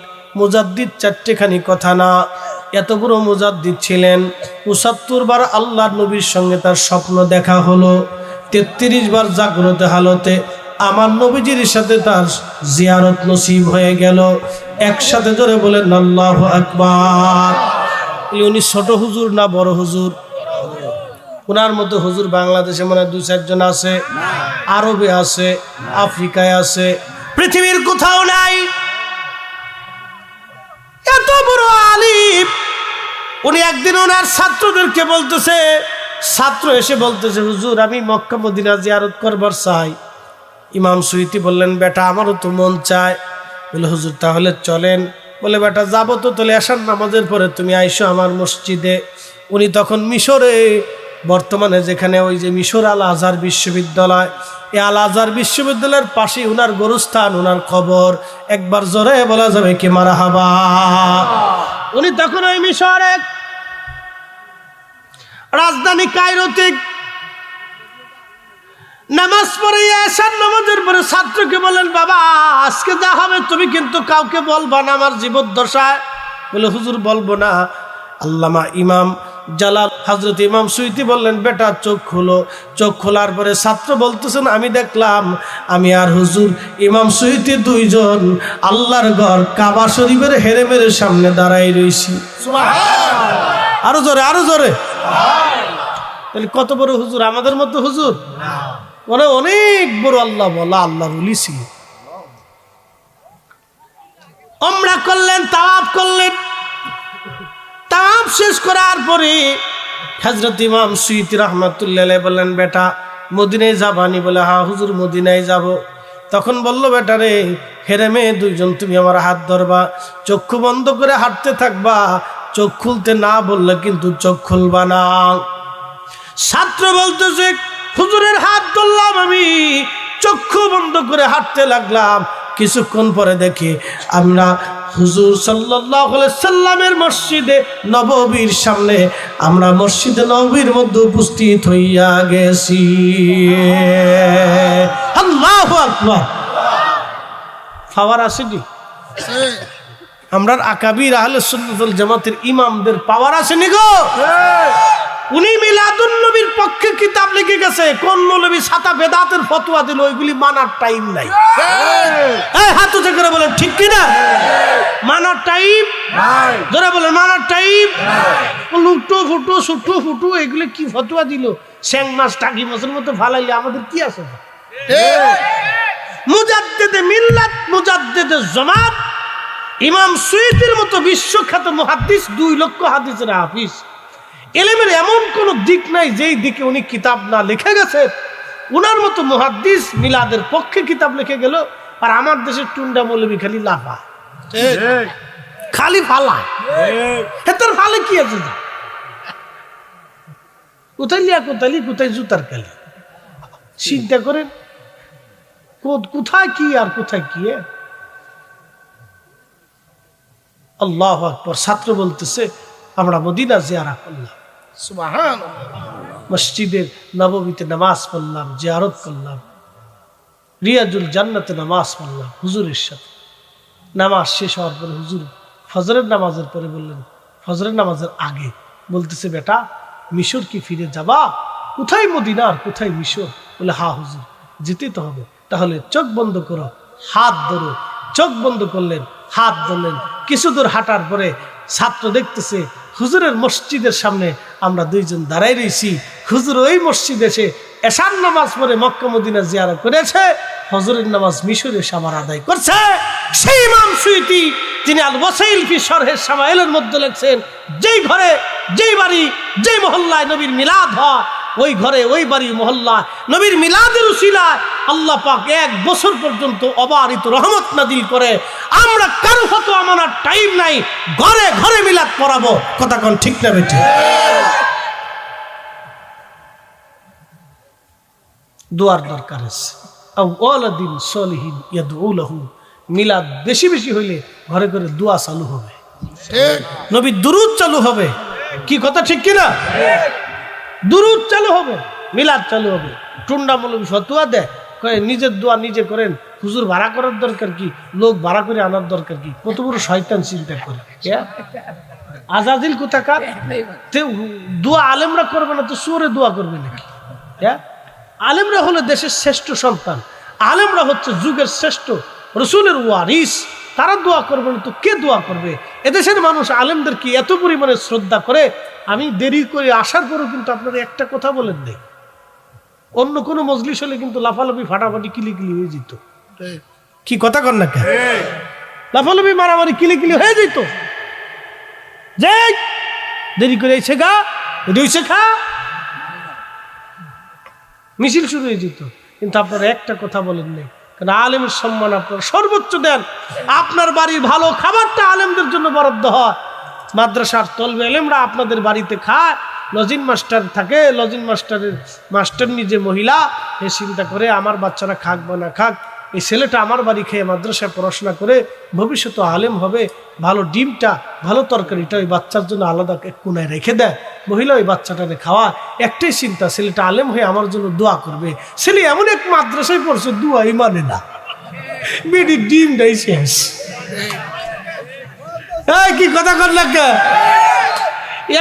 4টেখানি কথা না, এত বড় মুজাদ্দিদ ছিলেন। 75 বার আল্লাহর নবীর সঙ্গে তার স্বপ্ন দেখা হলো, 33 বার জাগ্রত হালতে আমার নবীজির সাথে তার জিয়ারত নসিব হয়ে গেল। একসাথে জোরে বলেন আল্লাহু আকবার। উনি ছোট হুজুর না বড় হুজুর? ওনার মতো হুজুর বাংলাদেশে মনে হয় 2-4 জন আছে, আরবে আছে, আফ্রিকায় আছে, পৃথিবীর কোথাও নাই। এত বড় আলিম। উনি একদিন ওনার ছাত্রদেরকে বলতেছে, ছাত্র এসে বলতেছে, হুজুর আমি মক্কা মদিনা জিয়ারত করবার চাই। ইমাম সুয়ুতি বললেন, বেটা আমারও তো মন চায়। বলে, হুজুর তাহলে চলেন। বলে, বেটা যাবো তো, তাহলে এশার নামাজের পরে তুমি আইসো আমার মসজিদে। উনি তখন মিশরে, বর্তমানে যেখানে ওই যে মিশর আল আজহার বিশ্ববিদ্যালয়, এই আল আজহার বিশ্ববিদ্যালয়ের পাশে উনার গোরস্থান, উনার খবর। একবার জোরে বলা যাবে কি মারহাবা। উনি তখন ওই মিশরে রাজধানী কায়রোতে নামাজ পড়ে এশার নামাজের পরে ছাত্রকে বলেন, বাবা আজকে যা হবে তুমি কিন্তু কাউকে বলবা না আমার জীবদ্দশায়। বলে, হুজুর বলবো না। আল্লামা ইমাম জালাল হযরত ইমাম সুয়ুতি বললেন, বেটা চোখ খুলো। চোখ খোলার পরে ছাত্র বলতেছেন, আমি দেখলাম আমি আর হুজুর ইমাম সুয়ুতি 2 জন আল্লাহর ঘর কাবা শরীফের হেরেমের সামনে দাঁড়াই রইছি। সুবহানাল্লাহ। আরো জোরে, আরো জোরে। তাহলে কত বড় হুজুর? আমাদের মতো হুজুর? মানে অনেক বড় আল্লাহ বলা, আল্লাহর ওলি ছিল। উমরা করলেন, তাওয়াফ করলেন। তাওয়াফ শেষ করার পরে হযরত ইমাম সুয়ুতি রাহমাতুল্লাহ আলাইহি বললেন, বেটা মদিনায় যাবানি? বলে, হ্যাঁ হুজুর মদিনায় যাব। তখন বলল, বেটা রে, হেরেমে 2 জন তুমি আমার হাত ধরবা, চক্ষু বন্ধ করে হাঁটতে থাকবা, চোখ খুলতে না বললে কিন্তু চোখ খুলবা না। ছাত্র বলতেছে, হুজুরের হাত ধরলাম, আমি চক্ষু বন্ধ করে হাঁটতে লাগলাম। কিছুক্ষণ পরে দেখি আমরা হুজুর সাল্লাল্লাহু আলাইহি সাল্লামের মসজিদে নববীর সামনে, আমরা মসজিদে নববীর মধ্যে উপস্থিত হইয়া গেছি। আল্লাহু আকবার। পাওয়ার আসেনি? আমরা আকাবির আহলে সুন্নাত ওয়াল জামাতের ইমামদের পাওয়ার আসেনি গো। উনি মিলাদুন নবীর পক্ষে কিতাব লিখে গেছে। কোন মৌলবী ছাতা বেদাতের ফতোয়া দিল, ওইগুলি মানার টাইম নাই। এই হাত উঁচু করে বলেন ঠিক কি না? মানার টাইম নাই। জোরে বলেন মানার টাইম নাই। লুটো ফুটো সুটু ফুটু এগুলি কি ফতোয়া দিল? শ্যাং মাছ টাকি মাছের মতো ফালাইলে আমাদের কি আছে? মুজাদ্দিদে মিল্লাত, মুজাদ্দিদে জামাত ইমাম সুয়ুতির মতো বিশ্বখ্যাত মুহাদ্দিস, 2 লক্ষ হাদিসের হাফিজ। এলেমের এমন কোন দিক নাই যেই দিকে উনি কিতাব না লিখে গেছে। উনার মতো মুহাদ্দিস মিলাদের পক্ষে কিতাব লিখে গেল, আর আমার দেশের টুন্ডা মৌলবী খালি লাফা, খালি ফালা। হেতার ফালে কি আছে? কোথায় লিয়া কোথায়, কোথায় জুতার কালি। চিন্তা করেন কোথায় কি আর কোথায় কি। আল্লাহু আকবার। ছাত্র বলতেছে, আমরা মদিনা জিয়ারত করলাম, সুবহানাল্লাহ, মসজিদের নববীতে নামাজ পড়লাম, জিয়ারত করলাম, রিয়াজুল জান্নাতে নামাজ পড়লাম হুজুরের সাথে। নামাজ শেষ হওয়ার পরে হুজুর ফজরের নামাজের পরে বললেন, ফজরের নামাজের আগে বলতেছে, বেটা মিশর কি ফিরে যাবা? কোথায় মদিনা আর কোথায় মিশর? বলে, হ্যাঁ হুজুর যেতে তো হবে। তাহলে চোখ বন্ধ করো, হাত ধরো। চোখ বন্ধ করলেন, হাত ধরলেন। কিছু দূর হাঁটার পরে ছাত্র দেখতেছে হুজুরের মসজিদের সামনে আমরা 2 জন দাঁড়াই রয়েছি। হুজুর ওই মসজিদে এসে এশার নামাজ পড়ে মক্কা মদিনা জিয়ারত করেছে, হজরের নামাজ মিশরে এসে আবার আদায় করছে। সেই ইমাম সুয়ুতি তিনি আল ওয়াসাইল ফি শরহে শামাইলের মধ্যে লিখছেন, যেই ঘরে, যেই বাড়ি, যেই মহল্লায় নবীর মিলাদ হয়, ওই ঘরে, ওই বাড়ি, মহল্লা নবীর মিলাদের উসিলায় আল্লাহ পাক 1 বছর পর্যন্ত অবারিত রহমত নাজিল করে। আমরা কারো ফতোয়া মানার টাইম নাই, ঘরে ঘরে মিলাদ পড়াবো। কথা কোন ঠিক না বেটি? দোয়ার দরকার আছে। আওয়ালাদিন সলিহিন ইয়াদউ লাহু। মিলাদ বেশি বেশি হইলে ঘরে ঘরে দোয়া চালু হবে, নবীর দুরূদ চালু হবে। কি কথা ঠিক কি না? দুরূদ চালু হবে, মিলাদ চালু হবে। টুন্ডা মৌলবী ফতোয়া দেয়, কয় নিজের দোয়া নিজে করেন, হুজুর ভাড়া করার দরকার কি, লোক ভাড়া করে আনার দরকার কি? কত বড় শয়তান চিন্তা করে। আজাজিল কোথাকার? দোয়া আলেমরা করবে না তো সুরে দোয়া করবে নাকি? আলেমরা হলো দেশের শ্রেষ্ঠ সন্তান। আলেমরা হচ্ছে যুগের শ্রেষ্ঠ, রসুলের ওয়ারিস। তারা দোয়া করবে না তো কে দোয়া করবে? এদেশের মানুষ আলেমদেরকে এত পরিমাণে শ্রদ্ধা করে, আমি দেরি করে আসার পরও কিন্তু আপনারা একটা কথা বলেন নেই। অন্য কোনো মজলিস হলে কিন্তু লাফালাফি ফাটাফাটি কিলিকিলি হয়ে যেত। কি কথা কর না কেন? লাফালাফি মারামারি কিলিকিলি হয়ে যেত। যে দেরি করে এসে গা এসে খা, মিছিল শুরু হয়ে যেত। কিন্তু আপনারা একটা কথা বলেন নেই, কারণ আলেমের সম্মান আপনারা সর্বোচ্চ দেন। আপনার বাড়ির ভালো খাবারটা আলেমদের জন্য বরাদ্দ হয়। মাদ্রাসার তলবে আলেমরা আপনাদের বাড়িতে খায়, লজিন মাস্টার থাকে, লজিন মাস্টারের মাস্টার নিজে মহিলা, এ চিন্তা করে আমার বাচ্চারা খাক বা না খাক, এই ছেলেটা আমার বাড়ি খেয়ে মাদ্রাসায় পড়াশোনা করে ভবিষ্যতে আলেম হবে, ভালো ডিমটা ভালো তরকারিটা ওই বাচ্চার জন্য আলাদা কোনায় রেখে দেয়, মহিলা ওই বাচ্চাটাকে খাওয়া। একটাই চিন্তা, ছেলেটা আলেম হয়ে আমার জন্য দোয়া করবে। ছেলে এমন এক মাদ্রাসায় পড়ছে দোয়াই মানে না, বেডি ডিমটাই শেষ। কি কথা কর না,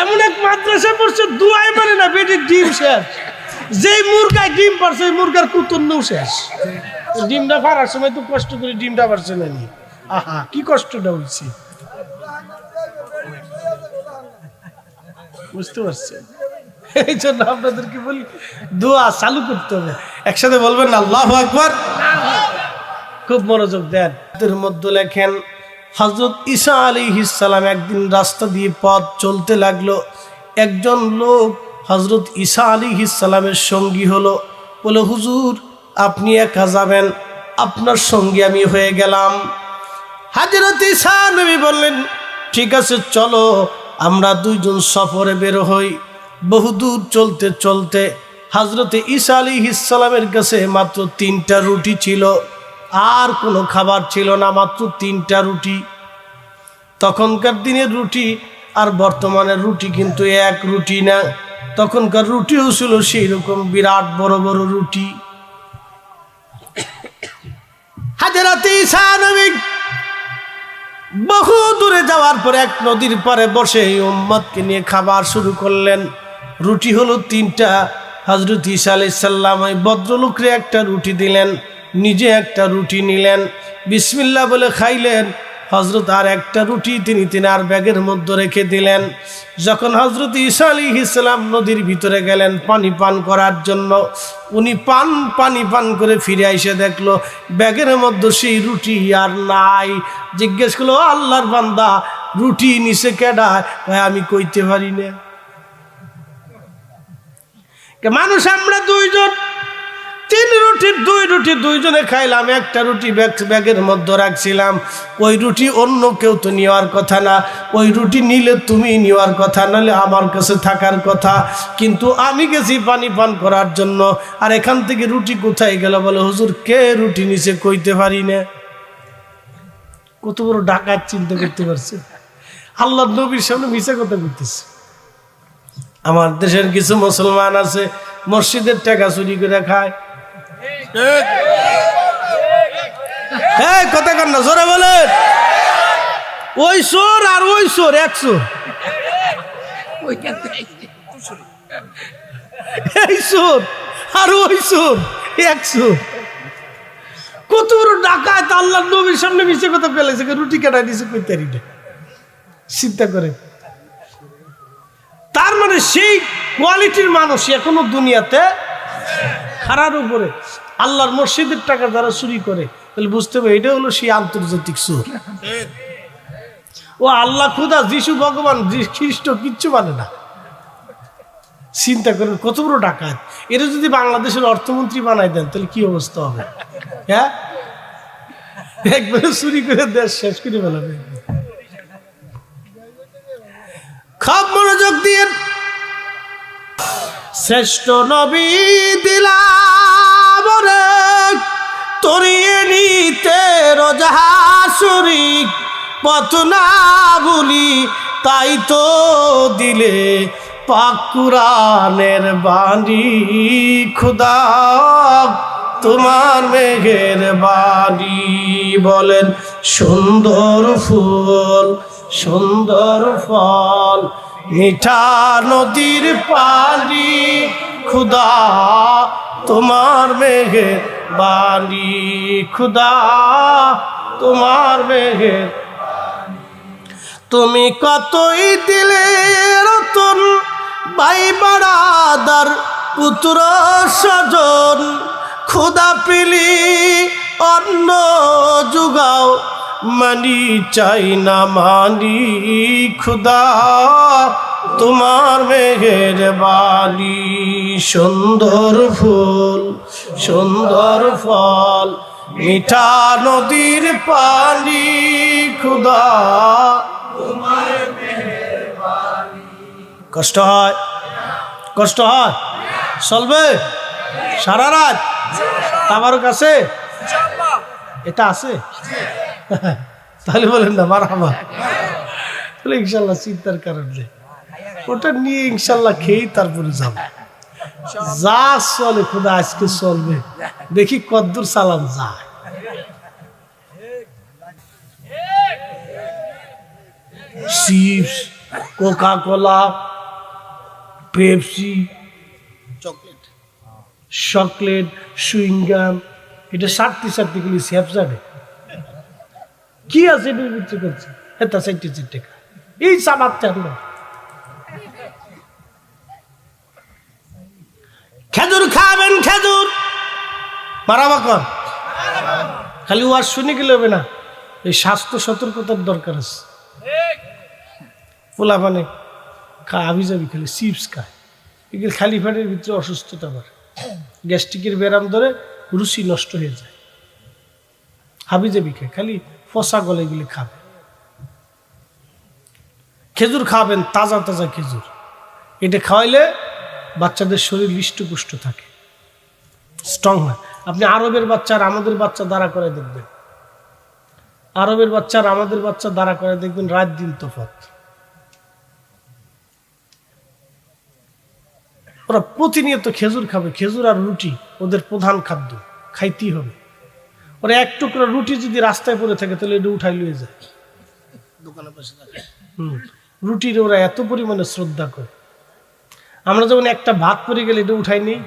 এমন এক মাদ্রাসায় পড়ছে দোয়াই মানে না, বেডি ডিম শেষ। যেই মুরগায় ডিম পারছে ওই মুরগার কুতুন্নও শেষ। ডিমটা ফারার সময় তো কষ্ট করে ডিমটা পারছে না নি, আহা কি কষ্টটা হচ্ছে, বুঝতে পারছেন? এই জন্য আপনাদেরকে বলি দোয়া চালু করতে হবে। একসাথে বলবেন আল্লাহু আকবার, খুব মনোযোগ দেন। এর মধ্যে লেখেন হযরত ঈসা আলাইহিস সালাম একদিন রাস্তা দিয়ে পথ চলতে লাগলো। একজন লোক হযরত ঈসা আলাইহিস সালামের সঙ্গী হলো, বলে হুজুর আপনি একা যাবেন, আপনার সঙ্গে আমি হয়ে গেলাম। হযরত ঈসা নবী বললেন ঠিক আছে চলো আমরা দুইজন সফরে বের হই। বহুদূর চলতে চলতে হযরত ঈসা আলাইহিস সালামের কাছে মাত্র 3টা রুটি ছিল, আর কোনো খাবার ছিল না, মাত্র 3টা রুটি। তখনকার দিনের রুটি আর বর্তমানের রুটি কিন্তু এক রুটি না, তখনকার রুটিও ছিল সেই রকম বিরাট বড় বড় রুটি। হযরত ঈসা নবী বহু দূরে যাওয়ার পর এক নদীর পারে বসে উম্মতকে নিয়ে খাবার শুরু করলেন। রুটি হলো 3টা। হযরত ঈসা আলাইহিস সালাম ওই ভদ্রলোকরে একটা রুটি দিলেন, নিজে একটা রুটি নিলেন, বিসমিল্লাহ বলে খাইলেন। হযরত আর একটা রুটি তিনি আর ব্যাগের মধ্যে রেখে দিলেন। যখন হযরত ঈসা আলাইহিস সালাম নদীর ভিতরে গেলেন পানি পান করার জন্য, উনি পানি পান করে ফিরে এসে দেখলো ব্যাগের মধ্যে সেই রুটি আর নাই। জিজ্ঞেস করলো আল্লাহর বান্দা রুটি নিচে কেডা? আমি কইতে পারি না। মানুষ আমরা দুইজন, 3 রুটির 2 রুটি দুইজনে খাইলাম, একটা রুটি ব্যাগের মধ্যে রাখছিলাম। ওই রুটি অন্য কেউ তো নেওয়ার কথা না, ওই রুটি নিলে তুমি নেওয়ার কথা, নাহলে আমার কাছে থাকার কথা। কিন্তু আমি গেছি পানি পান করার জন্য, আর এখান থেকে রুটি কোথায় গেল? বলে হুজুর কে রুটি নিচে কইতে পারি না। কত বড় ডাকাত চিন্তা করতে পারছে। আল্লাহর নবীর সামনে মিছা কথা বলতেছে। আমার দেশের কিছু মুসলমান আছে মসজিদের টাকা চুরি করে খায়। কথা কর না, জোরে বলে। ওই চোর আর ওই চোর এক চোর, এই চোর আর ওই চোর এক চোর। কত বড় ডাকাত আল্লাহর নবীর সামনে মিছে কথা ফেলেছে, রুটি কাটাই দিছে কইতে পারি না। চিন্তা করে, তার মানে সেই কোয়ালিটির মানুষ এখনো দুনিয়াতে খারার উপরে। আল্লাহর মসজিদের টাকা যারা চুরি করে, তাহলে বুঝতে হবে এটা হলো সেই আন্তর্জাতিক চোর। ও আল্লাহ খুদা যিশু ভগবান খ্রিস্ট কিচ্ছু মানে না। চিন্তা করেন কত বড় ডাকাত। এটা যদি বাংলাদেশের অর্থমন্ত্রী বানাই দেন তাহলে কি অবস্থা হবে? হ্যাঁ, একবারে চুরি করে দেশ শেষ করে ফেলাবে। খুব মনোযোগ দিয়ে শ্রেষ্ঠ নবী দিলাম রে তরিয়ে নিতে রোজা শরীক, পথ না ভুলি তাই তো দিলে পাক কুরআনের বাণী। খুদা তোমার মেঘের বাণী। বলেন সুন্দর ফুল সুন্দর ফল, মিঠা নদীর পানি। খুদা তোমার মেঘের বাণী খুদা তোমার মেহের, তুমি কতই দিলে রতন ভাই বাড়াদার পুত্র স্বজন, খুদা পিলি অন্ন যুগাও মানি চাই না মানি খুদা তোমার মেহেরবানি। সুন্দর ফুল সুন্দর ফল মিঠা নদীর পানি খুদা তোমার মেহেরবানি। কষ্ট হয়, কষ্ট হয়, চলবে সারা রাত তাবারক আছে, এটা আছে তাহলে বলেন না মারহাবা। তাহলে ইনশাল্লাহ চিন্তার কারণ নেই, ওটা নিয়ে ইনশাল্লাহ খেয়েই তারপরে যাব। যা চলে খুদা আজকে চলবে, দেখি কদ্দুর সালাম যায়। Chips, Coca Cola, Pepsi, chocolate, chewing gum, এটা সারতে সারতে গেলে স্যাপ যাবে। কি আছে এটার ভিতরে করছে এটা চারটে চারটে এই সাবাত চাটলো। খেজুর খাবেন, খেজুর মারাবা কর, খালি ওয়াজ শুনে গেলে হবে না, এই স্বাস্থ্য সতর্কতার দরকার আছে। পোলা মানে হাবি যাবি খালি চিপস খায়, এগুলো খালি ফ্যাটের ভিতরে অসুস্থতা বাড়ে, গ্যাস্ট্রিকের ব্যারাম ধরে, রুচি নষ্ট হয়ে যায়। হাবি যাবি খায় খালি ফসা গলে এগুলি খাবে। খেজুর খাবেন, তাজা তাজা খেজুর, এটা খাওয়াইলে বাচ্চাদের শরীর হৃষ্টপুষ্ট থাকে, স্ট্রং হয়। আপনি আরবের বাচ্চা আর আমাদের বাচ্চা দাঁড়া করে দেখবেন, আরবের বাচ্চা আর আমাদের বাচ্চা দাঁড়া করে দেখবেন রাত দিন তফাৎ। ওরা প্রতিনিয়ত খেজুর খাবে, খেজুর আর রুটি ওদের প্রধান খাদ্য, খাইতেই হবে। ওরা এক টুকরা রুটি যদি রাস্তায় পড়ে থাকে তাহলে এটা উঠাই লিয়ে যায় দোকানের পাশে। রুটির ওরা এত পরিমাণে শ্রদ্ধা করে। আমরা যেমন একটা ভাত পড়ে গেলে এটা উঠাই নেই,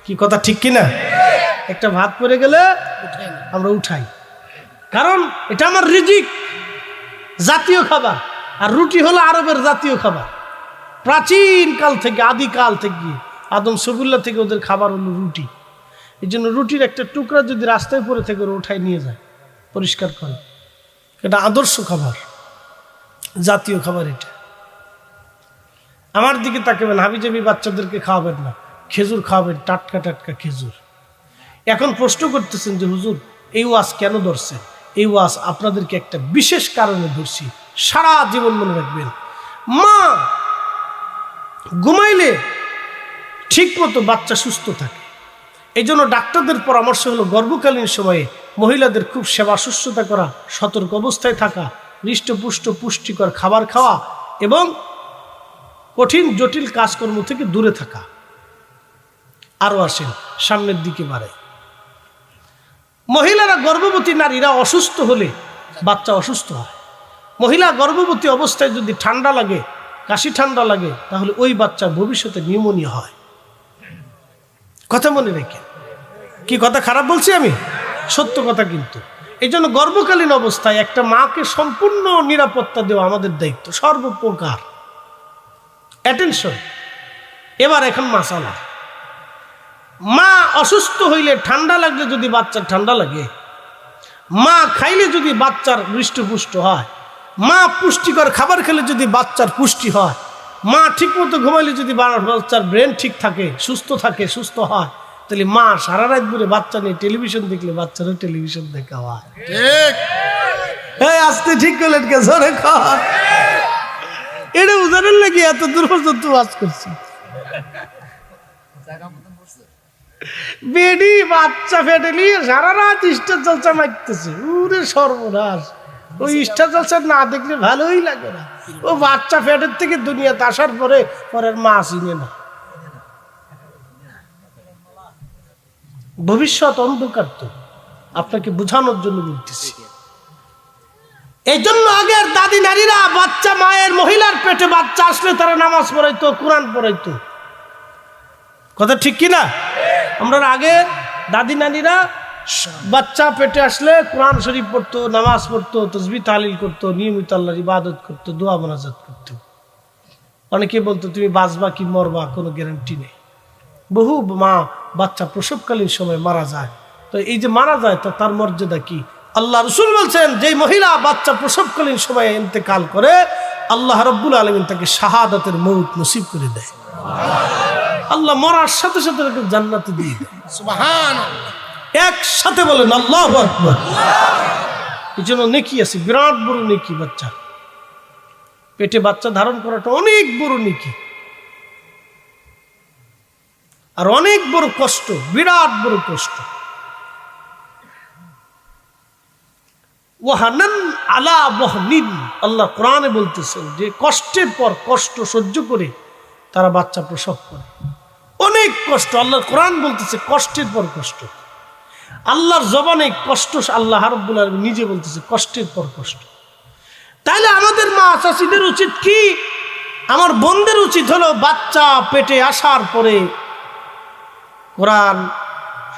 কি কথা ঠিক কিনা? একটা ভাত পড়ে গেলে আমরা উঠাই, কারণ এটা আমার রিজিক, জাতীয় খাবার। আর রুটি হলো আরবের জাতীয় খাবার, প্রাচীন কাল থেকে, আদিকাল থেকে, আদম সবুল্লাহ থেকে ওদের খাবার হলো রুটি। এই জন্য রুটির একটা টুকরা যদি রাস্তায় পড়ে থেকে ওরা উঠাই নিয়ে যায়, পরিষ্কার করে। এটা আদর্শ খাবার, জাতীয় খাবার এটা। আমার দিকে তাকাবেন, হাবিজাবি বাচ্চাদেরকে খাওয়াবেন না, খেজুর খাওয়াবেন, টাটকা টাটকা খেজুর। এখন প্রশ্ন করতেছেন যে হুজুর এই ওয়াজ কেন ধরছেন? এই ওয়াজ আপনাদেরকে একটা বিশেষ কারণে ধরছি, সারা জীবন মনে রাখবেন। মা ঘুমাইলে ঠিক মতো বাচ্চা সুস্থ থাকে। এই জন্য ডাক্তারদের পরামর্শ হলো গর্ভকালীন সময়ে মহিলাদের খুব সেবা শুশ্রূষা করা, সতর্ক অবস্থায় থাকা, হৃষ্টপুষ্ট পুষ্টিকর খাবার খাওয়া এবং কঠিন জটিল কাজকর্ম থেকে দূরে থাকা। আরো আসেন সামনের দিকে বাড়ে। মহিলারা গর্ভবতী নারীরা অসুস্থ হলে বাচ্চা অসুস্থ হয়। মহিলা গর্ভবতী অবস্থায় যদি ঠান্ডা লাগে, কাশি ঠান্ডা লাগে, তাহলে ওই বাচ্চার ভবিষ্যতে নিউমোনিয়া হয়। কথা মনে রেখে, কি কথা খারাপ বলছি আমি? সত্য কথা। কিন্তু এই জন্য গর্ভকালীন অবস্থায় একটা মাকে সম্পূর্ণ নিরাপত্তা দেওয়া আমাদের দায়িত্ব, সর্বপ্রকার অ্যাটেনশন। এবার এখন মাসালা, মা অসুস্থ হইলে, ঠান্ডা লাগলে যদি বাচ্চার ঠান্ডা লাগে, মা খাইলে যদি বাচ্চার হৃষ্টপুষ্ট হয়, মা পুষ্টিকর খাবার খেলে যদি বাচ্চার পুষ্টি হয়, মা ঠিক মতো ঘুমাইলে যদি বাচ্চার ব্রেন ঠিক থাকে, সুস্থ থাকে, সুস্থ হয়, তাহলে মা সারা রাত ধরে বাচ্চা নিয়ে টেলিভিশন দেখলে বাচ্চারও টেলিভিশন দেখা হয়। আজকে ঠিক করলেন কে? জোরে কর। এটা উদাহরণ নাকি এত দূর পর্যন্ত ওয়াজ করছি? বেডি বাচ্চা ফেটে নিয়ে সারা রাত স্টার জলসা মারতেছে। উরে সর্বনাশ! ওই স্টার জলসা না দেখলে ভালোই লাগে না। ও বাচ্চা ফেটের থেকে দুনিয়াতে আসার পরে পরের মা চিনে না। ভবিষ্যৎ অন্ধকার, তো আপনাকে বোঝানোর জন্য বলতেছি। এই জন্য আগের দাদি নারীরা বাচ্চা, মায়ের মহিলার পেটে বাচ্চা আসলে তারা নামাজ পড়াইতো, কোরআন পড়াইতো। কথা ঠিক কিনা? আমরা আগের দাদি নারীরা বাচ্চা পেটে আসলে কোরআন শরীফ পড়তো, নামাজ পড়তো, তাসবিহ তাহলিল করতো, নিয়মিত আল্লাহর ইবাদত করতো, দোয়া মোনাজাত করতো। অনেকে বলতো তুমি বাঁচবা কি মরবা কোনো গ্যারান্টি নেই। বহু মা বাচ্চা প্রসবকালীন সময় মারা যায়। তো এই যে মারা যায় তো তার মর্যাদা কি? আল্লাহ রাসূল বলছেন যে মহিলা বাচ্চা প্রসবকালীন সময়ে ইন্তেকাল করে আল্লাহ রাব্বুল আলামিন তাকে শাহাদাতের মউত নসিব করে দেয়। আল্লাহ মরার সাথে সাথে তাকে জান্নাতে দিয়ে দেয়। সুবহানাল্লাহ। একসাথে বলেন আল্লাহু আকবার। এই জন্য নেকি আছে, বিরাট বড় নেকি। বাচ্চা পেটে বাচ্চা ধারণ করাটা অনেক বড় নেকি, আর অনেক বড় কষ্ট, বিরাট বড় কষ্ট। ওয়াহানান আলা ওয়াহনিন, আল্লাহ কোরআনে বলতেছেন যে কষ্টের পর কষ্ট সহ্য করে তারা বাচ্চা প্রসব করে। অনেক কষ্ট, আল্লাহ কোরআন বলতেছে কষ্টের পর কষ্ট। আল্লাহর জবানে কষ্ট আল্লাহ রাব্বুল আলামিন নিজে বলতেছে কষ্টের পর কষ্ট। তাইলে আমাদের মা চাচিদের উচিত কি? আমার বোনদের উচিত হলো বাচ্চা পেটে আসার পরে কোরআন,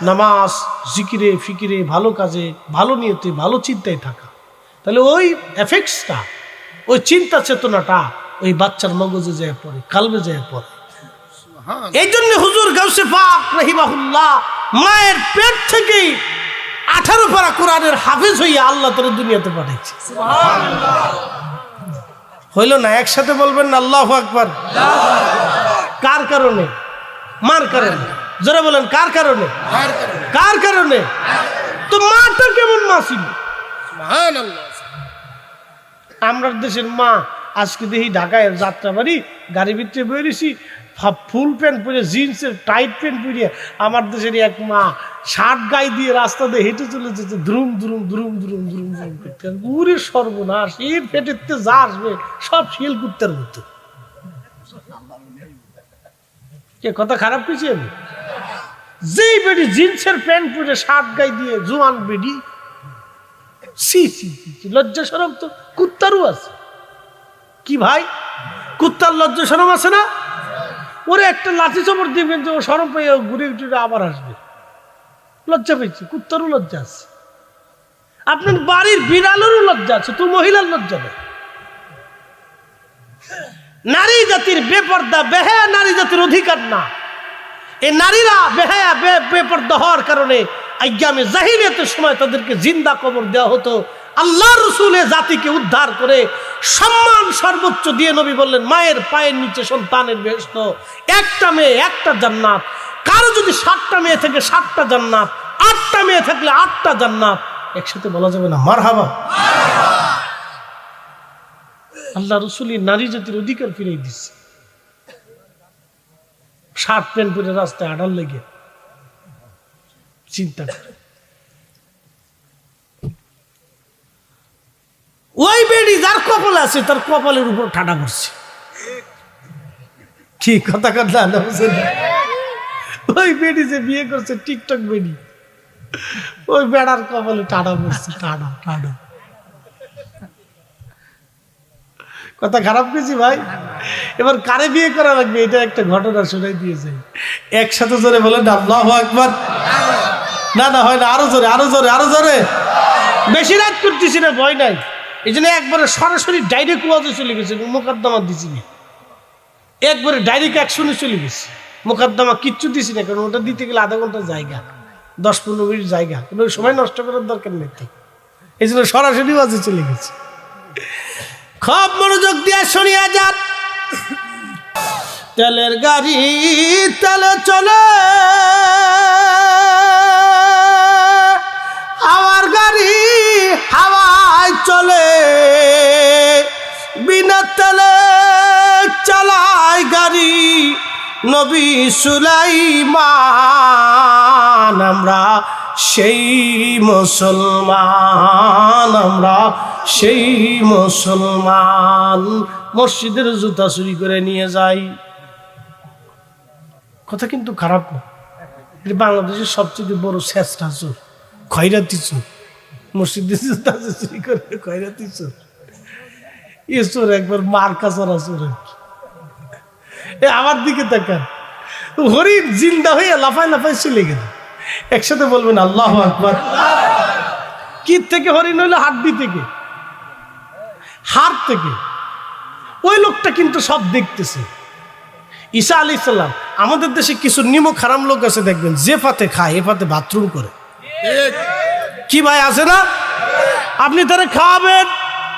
নামাজ, জিকিরে ফিকিরে, ভালো কাজে, ভালো নিয়তে, ভালো চিন্তায় থাকা। তাহলে ওই এফেক্টসটা, ওই চিন্তা চেতনাটা ওই বাচ্চার মগজে যায় পড়ে, কালবে যায় পড়ে। এই জন্য হুজুর গাউসে পাক রাহিমাহুল্লাহ মায়ের পেট থেকেই 18 পারা কোরআনের হাফেজ হইয়া আল্লাহ তাআলা দুনিয়াতে পাঠাইছে। হইল না? একসাথে বলবেন না আল্লাহু আকবার। কার কারণে? মার কারণে। জোরে বলেন কার কারণে? কার কারণে? তো মাটা কেমন মা ছিল? সুবহানাল্লাহ। আমরা দেশের মা আজকে দেখি ঢাকায় যাত্রা বাড়ি গাড়ি ভিতরে বেরিয়েছি, ফুল প্যান্ট পরে, জিন্সের টাইট প্যান্ট পরে, আমার দেশের এক মা শার্ট গায়ে দিয়ে রাস্তা দিয়ে হেঁটে চলে যেতে, দ্রুম দ্রুম দ্রুম দ্রুম দ্রুম দ্রুম করতে। পুরে সর্বনাশ, এর পেটেতে যা আসবে সব শিল কুত্তার মতো। কে কথা খারাপ কিছু? আমি যেই বেডি জিন্সের প্যান্ট পরে শার্ট গায়ে দিয়ে জোয়ান বেডি, সি সি লজ্জা শরম তো কুত্তারও আছে। কি ভাই, কুত্তার লজ্জা শরম আছে না? ওরে একটা লাঠি চমড় দিবেন যে ও শরম পেয়ে ঘুরে ঘুরে আবার আসবে। লজ্জা পেয়েছে, কুত্তারও লজ্জা আছে। আপনার বাড়ির বিড়ালেরও লজ্জা আছে, তো মহিলার লজ্জা নেই। নারী জাতির বেপর্দা বেহায়া নারী জাতির অধিকার না। এই নারীরা বেহায়া বেপর্দা হওয়ার কারণে আইয়ামে জাহিলিয়াতের সময় তাদেরকে জিন্দা কবর দেওয়া হতো। আল্লাহ রাসূলের জাতিকে উদ্ধার করে সম্মান সর্বোচ্চ দিয়ে নবী বললেন মায়ের পায়ের নিচে সন্তানের বেহেশত, একটা মেয়ে একটা জান্নাত। কারো যদি 7টা মেয়ে থেকে 7টা জান্নাত, 8টা মেয়ে থাকলে 8টা জান্নাত। একসাথে বলা যাবে না মারহাবা? আল্লাহ রাসূল নারী জাতির অধিকার ফিরিয়ে দিচ্ছে। শার্ট প্যান্ট পরে রাস্তায় আড়াল লেগে চিন্তা করে। ওই বেডি যার কপাল আছে তার কপালের উপর ঠাডা করছে। কি কথা কথা না বুঝেন? ওই বেডি যে বিয়ে করছে টিকটক বেডি, ওই বেড়ার কপালে ঠাডা পড়ছে। ঠাডা ঠাডা কথা খারাপ কিছু ভাই? এবার কারে বিয়ে করা লাগবে এটা একটা ঘটনা শোনাই দিয়ে যাই। একসাথে জোরে বলেন আল্লাহু আকবার। না না হয় না, আরো জোরে আরো জোরে আরো জোরে। বেশি রাত করতেছি না, ভয় নাই। এই জন্য একবারে সরাসরি ডাইরেক্ট ওয়াজে চলে গেছে, মোকদ্দমা দিছি না। একবারে ডাইরেক্ট অ্যাকশনে চলে গেছে, মোকদ্দমা কিচ্ছু দিছি না। কারণ ওটা দিতে গেলে আধা ঘন্টা জায়গা, 10-15 মিনিট জায়গা, কোনো সময় নষ্ট করার দরকার নেই। এই জন্য সরাসরি ওয়াজে চলে গেছে। খুব মনোযোগ দিয়ে শুনিয়া যান। তেলের গাড়ি তেলে চলে, হাওয়ার গাড়ি হাওয়ায় চলে, বিনা তেলে চালায় গাড়ি নবী সুলাইমান। আমরা সেই মুসলমান, আমরা সেই মুসলমান। মসজিদের জুতা চুরি করে নিয়ে যাই, কথা কিন্তু খারাপ না। বাংলাদেশের সবচেয়ে বড় চেষ্টা চোর, খয়রাতি চোর। মসজিদের জুতা চুরি করে খয়রাতি চোর। এ চোর একবার মার কাছারা চোর। আমার দিকে তাকান, হরিণ জিন্দা হয়ে লাফায় লাফায় চলে গেল। একসাথে বলবেন আল্লাহু আকবার। কি থেকে হরিণ হইলো? হাড্ডি থেকে, হাড় থেকে। ওই লোকটা কিন্তু সব দেখতেছে। ঈসা আলাইহিস সালাম, আমাদের দেশে কিছু নিমক হারাম লোক আছে দেখবেন, যে পাতে খায় এ পাতে বাথরুম করে। কি ভাই আছে না? আপনি তারা খাওয়াবেন,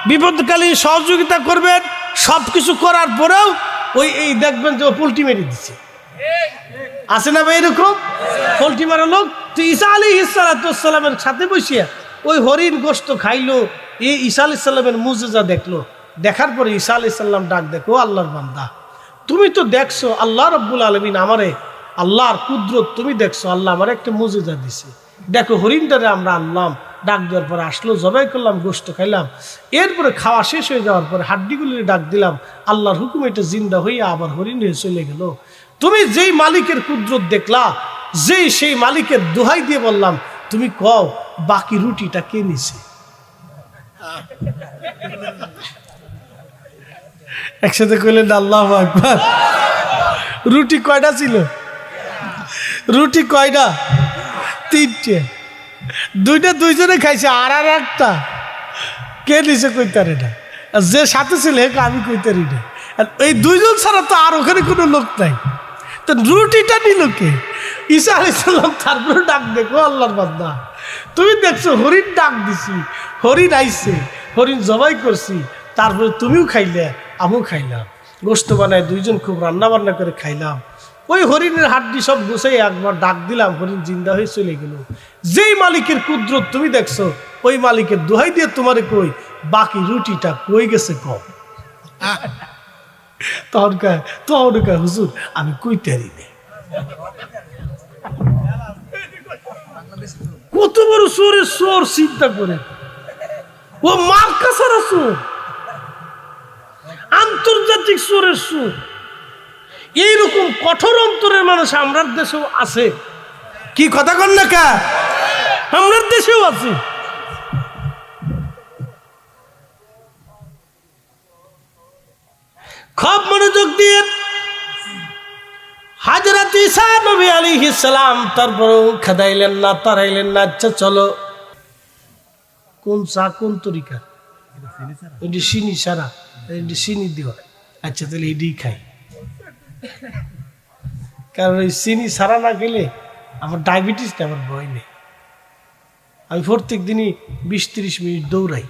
বিপদকালীন সহযোগিতা করবেন, সব কিছু করার পরেও ওই এই দেখবেন যে ও পোল্ট্রি মেরে দিচ্ছে। আছে না ভাই এরকম পোল্ট্রি মারা লোক? তো ঈসা আলাইহিস সালামের সাথে বসিয়া ওই হরিণ গোশত খাইলো, এই ঈসা আলাইহিস সালামের মুজিজা দেখলো। দেখার পরে ঈসা আলাইহিস সালাম ডাক দেখো, আল্লাহর বান্দা, তুমি তো দেখছো আল্লাহ রাব্বুল আলামিন আমারে, আল্লাহর কুদরত তুমি দেখছো, আল্লাহ আমার একটা মুজিজা দিছে, দেখো হরিণটারে আমরা আনলাম, ডাক দেওয়ার পরে আসলো, জবাই করলাম, গোশত খাইলাম, এরপরে খাওয়া শেষ হয়ে যাওয়ার পরে হাড্ডিগুলি ডাক দিলাম, আল্লাহর হুকুম এটা জিন্দা হইয়া আবার হরিণ হয়ে চলে গেল। তুমি যেই মালিকের কুদরত দেখলা, সেই মালিকের দোহাই দিয়ে বললাম, তুমি কও বাকি রুটিটা কে নিছে? একসাথে কইলেন আল্লাহু আকবার। রুটি কয়টা ছিল? রুটি কয়টা? তিনটে। দুইটা দুইজনে খাইছে, আর একটা কে নিছে কইতারি না। যে সাথে ছিল আমি কইতারি না। এই দুইজন ছাড়া তো আর ওখানে কোনো লোক নাই। তো রুটিটা নিল কে? ঈসা আলাইহিস সালাম তারপরে ডাক দেখো, আল্লাহর বান্দা, তুমি দেখছো হরিণ ডাক দিছি, হরিণ আইছে, হরিণ জবাই করছি, তারপরে তুমিও খাইলে, আমিও খাইলাম, গোশত বানায় দুইজন খুব রান্না বান্না করে খাইলাম। ওই হরিণের হাড্ডি সব গুছাই একবার ডাক দিলাম, হরিণ জিন্দা হয়ে চলে গেল। যেই মালিকের কুদরত তুমি দেখছো, ওই মালিকের দোহাই দিয়ে তোমারে কই বাকি রুটিটা কই গেছে কম? তখন কয় হুজুর আমি কইতারি না। কত বড় চোরের চোর চিন্তা করে, ও মার্কা ছাড়া চোর, আন্তর্জাতিক চোরের চোর। এইরকম কঠোর অন্তরের মানুষ আমরার দেশেও আছে। কি কথা কন না কা? আমরার দেশেও আছে। খুব মনোযোগ দিয়ে হযরত ঈসা নবী আলাইহিস সালাম তারপরেও খেদাইলেন না, তারাইলেন না। আচ্ছা চলো, কোন চা কোন তরিকা? এটি চিনি ছাড়া, এটি চিনি দিও। আচ্ছা তাহলে এটি খাই, কারণ ওই চিনি ছাড়া না খেলে আমার ডায়াবেটিসটা আমার ভয় নেই। আমি প্রত্যেক দিনই 20-30 মিনিট দৌড়াই।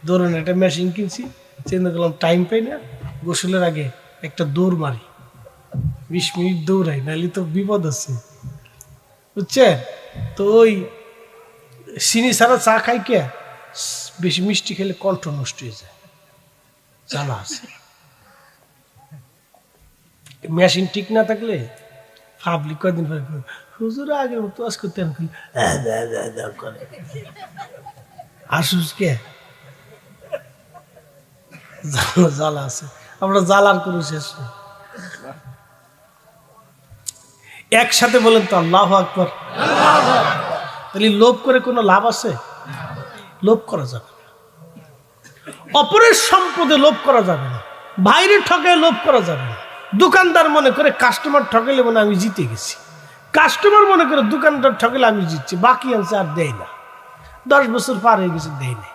দৌড়ানো একটা মেশিন কিনছি, চিন্তা করলাম টাইম পাই না, গোসলের আগে একটা দৌড় মারি, 20 মিনিট দৌড়াই, নাহলে তো বিপদ আছে, বুঝছেন? তো ওই চিনি ছাড়া চা খাই কে, বেশি মিষ্টি খেলে কণ্ঠ নষ্ট হয়ে যায়, জানা আছে। মেশিন ঠিক না থাকলে ভাবলি কয়দিন পরে হুজুর আগের মতো আজ করতে আসুস কে, জ্বালা আছে। আমরা জ্বালার কোনো শেষ নেই। একসাথে বলেন তো আল্লাহু আকবার। তাহলে লোভ করে কোনো লাভ আছে? লোভ করা যাবে না। অপরের সম্পদে লোভ করা যাবে না। বাইরে ঠকায় লোভ করা যাবে না। দোকানদার মনে করে কাস্টমার ঠকাইলে মনে আমি জিতে গেছি, কাস্টমার মনে করে দোকানদার ঠকাইলে আমি জিতছি, বাকি আনছে আর দেয় না। 10 বছর পার হয়ে গেছে, দেয় না।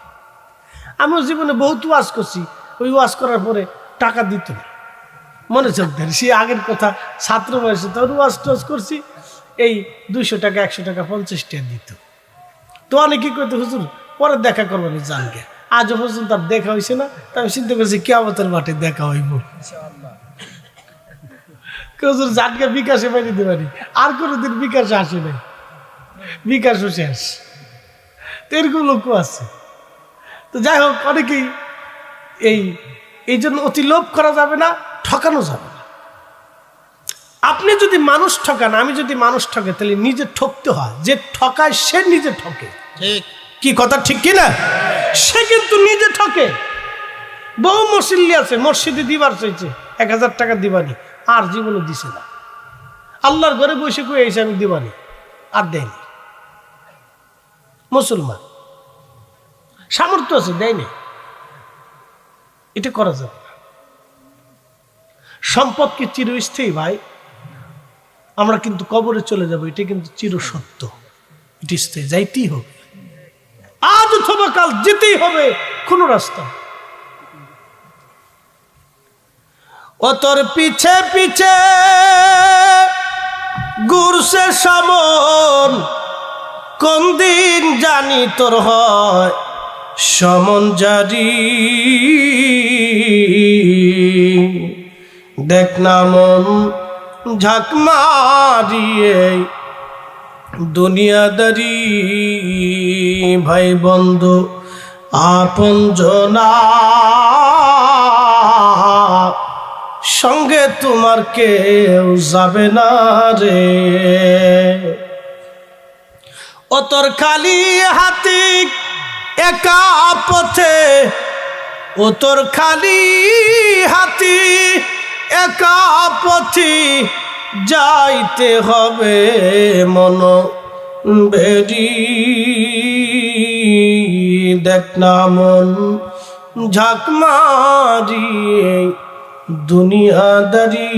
আমিও জীবনে বহুত ওয়াজ করছি, ওই ওয়াজ করার পরে টাকা দিত না, মনে চোখ দেন। সে আগের কথা, ছাত্র বয়সে তখন ওয়াজ টোয়াজ করছি, এই 200 টাকা 100 টাকা 50 টাকা দিত। তো অনেকে কইতো হুজুর পরে দেখা করবো না, জানকে আজও পর্যন্ত আর দেখা হয়েছে না। তা আমি চিন্তা করছি কিয়ামতের মাঠে দেখা হইব, হুজুর জানকে বিকাশে পাই দিতে পারি। আর কোনোদিন বিকাশে আসে নাই, বিকাশও শেষ। তো এরকম লোকও আছে। তো যাই হোক, অনেকেই এই জন্য অতি লোভ করা যাবে না, ঠকানো যাবে না। আপনি যদি মানুষ ঠকান, আমি যদি মানুষ ঠকে, তাহলে নিজে ঠকতে হয়। যে ঠকায় সে নিজে ঠকে। ঠিক কি কথা ঠিক কিনা? সে কিন্তু নিজে ঠকে। বহু মুসল্লি আছে মসজিদে দিবার চাইছে, 1000 টাকা দিবানি, আর জীবনে দিছে না। আল্লাহর ঘরে বসে কই এসে আমি দিবানি, আর দেয়নি। মুসলমান সামর্থ্য আছে, দেয়নি। এটা করা যাবে না। সম্পদ কি চিরস্থায়ী ভাই? আমরা কিন্তু কবরে চলে যাব, এটা কিন্তু চিরসত্য। ইটিসতে যাইতেই হবে, আজ অথবা কাল যেতেই হবে, কোন রাস্তা। ও তোর পিছে পিছে ঘুরছে সমন, কোন দিন জানি তোর হয় সমন জারি। দেখ না মন ঝাঁক মারিয়ে দুনিয়াদারি, ভাই বন্ধু আপন জনা সঙ্গে তোমার কেউ যাবে না রে। ও তোর খালি হাতি একা পথে, ও তোর খালি হাতি একা পথি যাইতে হবে মন বেরি। দেখ না মন ঝাঁক মারি দুনিয়াদারি।